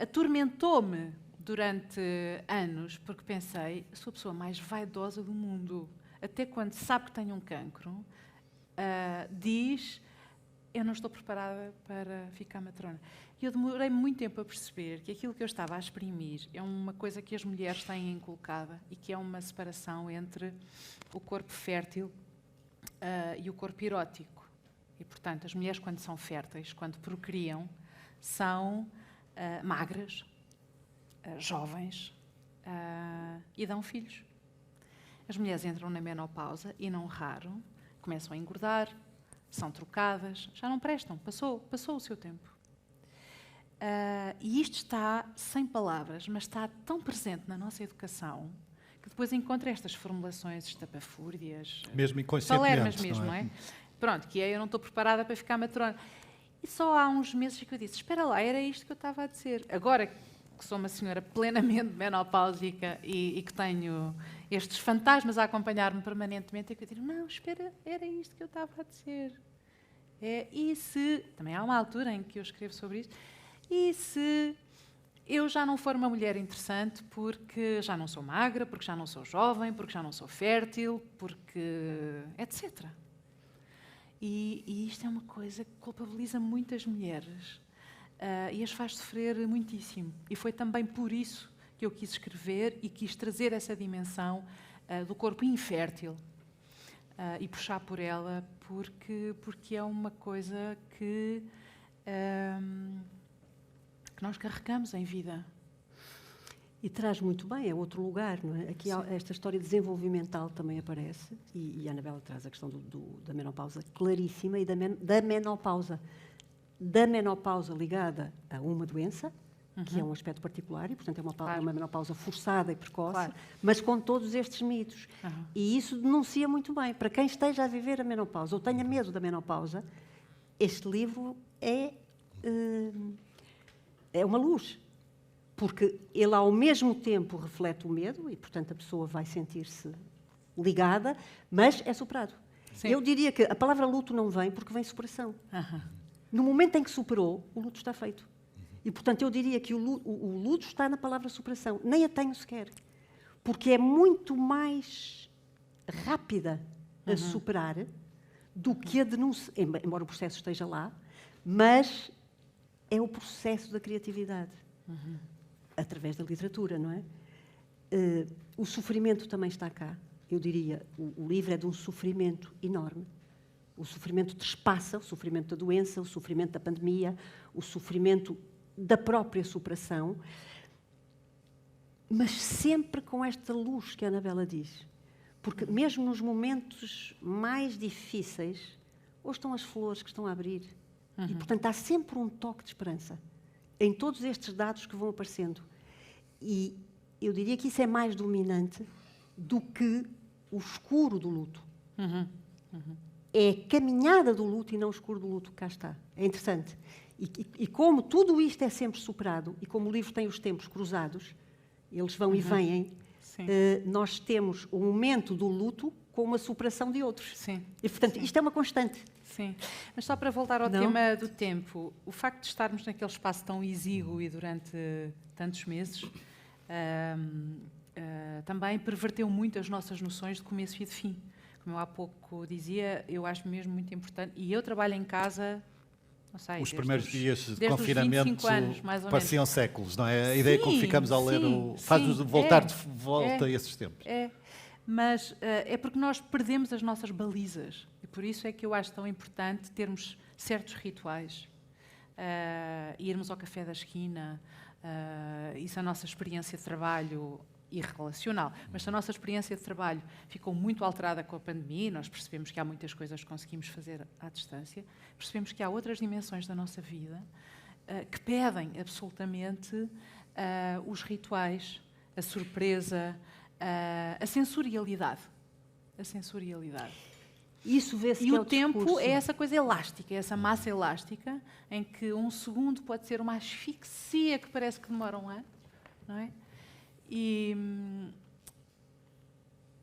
atormentou-me durante anos, porque pensei, sou a pessoa mais vaidosa do mundo. Até quando sabe que tenho um cancro, diz, eu não estou preparada para ficar matrona. E eu demorei muito tempo a perceber que aquilo que eu estava a exprimir é uma coisa que as mulheres têm inculcada e que é uma separação entre o corpo fértil e o corpo erótico. E, portanto, as mulheres, quando são férteis, quando procriam, são magras, jovens e dão filhos. As mulheres entram na menopausa e, não raro, começam a engordar, são trocadas, já não prestam, passou o seu tempo. E isto está sem palavras, mas está tão presente na nossa educação que depois encontra estas formulações estapafúrdias, Mesmo inconscientemente, palermas mesmo, não é? Pronto, que é eu não estou preparada para ficar matrona. E só há uns meses que eu disse, espera lá, era isto que eu estava a dizer. Agora que sou uma senhora plenamente menopáusica e que tenho estes fantasmas a acompanhar-me permanentemente, é que eu digo, não, espera, era isto que eu estava a dizer. E se... Também há uma altura em que eu escrevo sobre isto. E se eu já não for uma mulher interessante porque já não sou magra, porque já não sou jovem, porque já não sou fértil, porque... etc. E isto é uma coisa que culpabiliza muitas mulheres e as faz sofrer muitíssimo. E foi também por isso que eu quis escrever e quis trazer essa dimensão do corpo infértil e puxar por ela, porque é uma coisa que nós carregamos em vida. E traz muito bem, é outro lugar, não é? Aqui esta história desenvolvimental também aparece, e a Anabela traz a questão da menopausa claríssima, e da menopausa ligada a uma doença, que é um aspecto particular, e, portanto, é uma menopausa forçada e precoce, mas com todos estes mitos. E isso denuncia muito bem. Para quem esteja a viver a menopausa, ou tenha medo da menopausa, este livro é uma luz. Porque ele, ao mesmo tempo, reflete o medo e, portanto, a pessoa vai sentir-se ligada, mas é superado. Sim. Eu diria que a palavra luto não vem porque vem superação. No momento em que superou, o luto está feito. E, portanto, eu diria que o luto está na palavra superação. Nem a tenho sequer. Porque é muito mais rápida a superar do que a denúncia, embora o processo esteja lá, mas é o processo da criatividade. Através da literatura, não é? O sofrimento também está cá. Eu diria, o livro é de um sofrimento enorme. O sofrimento trespassa, o sofrimento da doença, o sofrimento da pandemia, o sofrimento da própria superação, mas sempre com esta luz que a Anabela diz. Porque mesmo nos momentos mais difíceis, ou estão as flores que estão a abrir, e, portanto, há sempre um toque de esperança em todos estes dados que vão aparecendo. E eu diria que isso é mais dominante do que o escuro do luto. É a caminhada do luto e não o escuro do luto que cá está. É interessante. E como tudo isto é sempre superado, e como o livro tem os tempos cruzados, eles vão e vêm, nós temos o momento do luto com a superação de outros. Sim. E, portanto, isto é uma constante. Sim, mas só para voltar ao tema do tempo, o facto de estarmos naquele espaço tão exíguo e durante tantos meses também perverteu muito as nossas noções de começo e de fim. Como eu há pouco dizia, eu acho mesmo muito importante, e eu trabalho em casa, não sei... Os primeiros dias de confinamento anos, mais ou pareciam menos. Séculos, não é? A ideia com que ficamos a ler faz-nos voltar de volta a esses tempos. Mas é porque nós perdemos as nossas balizas. E por isso é que eu acho tão importante termos certos rituais. Irmos ao café da esquina. Isso é a nossa experiência de trabalho e relacional. Mas se a nossa experiência de trabalho ficou muito alterada com a pandemia, nós percebemos que há muitas coisas que conseguimos fazer à distância, percebemos que há outras dimensões da nossa vida que pedem absolutamente os rituais, a surpresa, a sensorialidade. A sensorialidade. Isso vê-se E que o tempo discurso. é essa coisa elástica, é essa massa elástica, em que um segundo pode ser uma asfixia que parece que demora um ano, não é? E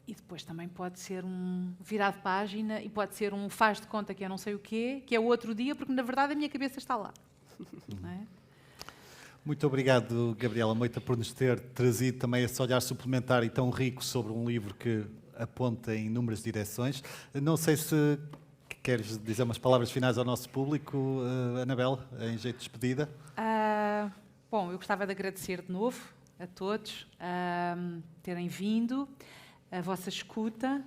depois também pode ser um virar de página e pode ser um faz de conta que é não sei o quê, que é o outro dia, porque na verdade a minha cabeça está lá. Não é? Muito obrigado, Gabriela Moita, por nos ter trazido também esse olhar suplementar e tão rico sobre um livro que aponta em inúmeras direções. Não sei se queres dizer umas palavras finais ao nosso público, Anabela, em jeito de despedida. Bom, eu gostava de agradecer de novo a todos terem vindo, a vossa escuta,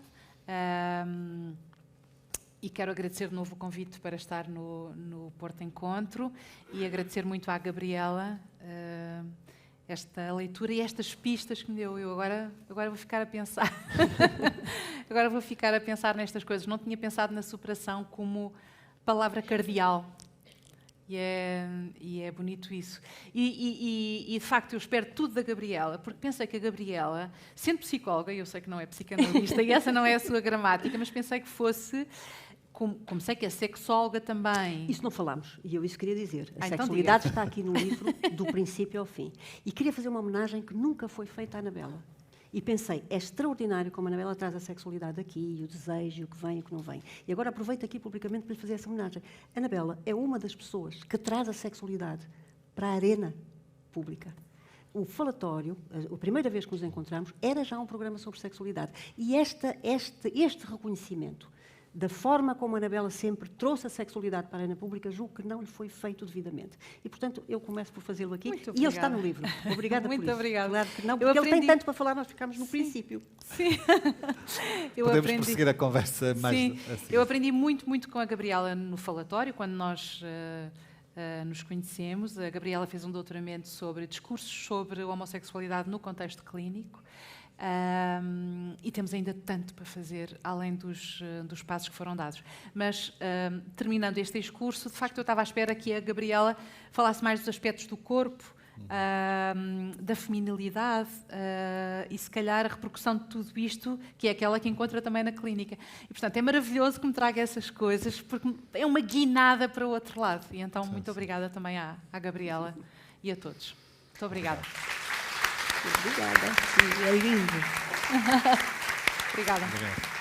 e quero agradecer de novo o convite para estar no Porto Encontro e agradecer muito à Gabriela esta leitura e estas pistas que me deu. Eu agora vou ficar a pensar. Agora vou ficar a pensar nestas coisas. Não tinha pensado na superação como palavra cardeal. E é bonito isso. E, de facto, eu espero tudo da Gabriela, porque pensei que a Gabriela, sendo psicóloga, eu sei que não é psicanalista, e essa não é a sua gramática, mas pensei que fosse, como sei que é sexóloga também. Isso não falámos, e eu isso queria dizer. A então sexualidade está aqui no livro, do princípio ao fim. E queria fazer uma homenagem que nunca foi feita à Anabela. E pensei, é extraordinário como a Anabela traz a sexualidade aqui, e o desejo, o que vem e o que não vem. E agora aproveito aqui publicamente para lhe fazer essa homenagem. A Anabela é uma das pessoas que traz a sexualidade para a arena pública. O falatório, a primeira vez que nos encontramos, era já um programa sobre sexualidade. E este reconhecimento da forma como a Anabela sempre trouxe a sexualidade para a arena pública, julgo que não lhe foi feito devidamente. E, portanto, eu começo por fazê-lo aqui. Muito E ele está obrigada. no livro. Obrigada por isso. Muito obrigada. Claro que não, Eu porque ele aprendi- tem tanto para falar, nós ficámos no Sim. princípio. Sim. Eu Podemos aprendi- prosseguir a conversa mais Sim, a seguir. eu aprendi muito com a Gabriela no falatório, quando nós nos conhecemos. A Gabriela fez um doutoramento sobre discursos sobre homossexualidade no contexto clínico. E temos ainda tanto para fazer, além dos passos que foram dados. Mas, terminando este discurso, de facto, eu estava à espera que a Gabriela falasse mais dos aspectos do corpo, da feminilidade e, se calhar, a repercussão de tudo isto, que é aquela que encontra também na clínica. E, portanto, é maravilhoso que me traga essas coisas, porque é uma guinada para o outro lado. E, então, muito obrigada também à Gabriela e a todos. Muito obrigada. Obrigada. Sim, é lindo. Obrigada. Obrigado.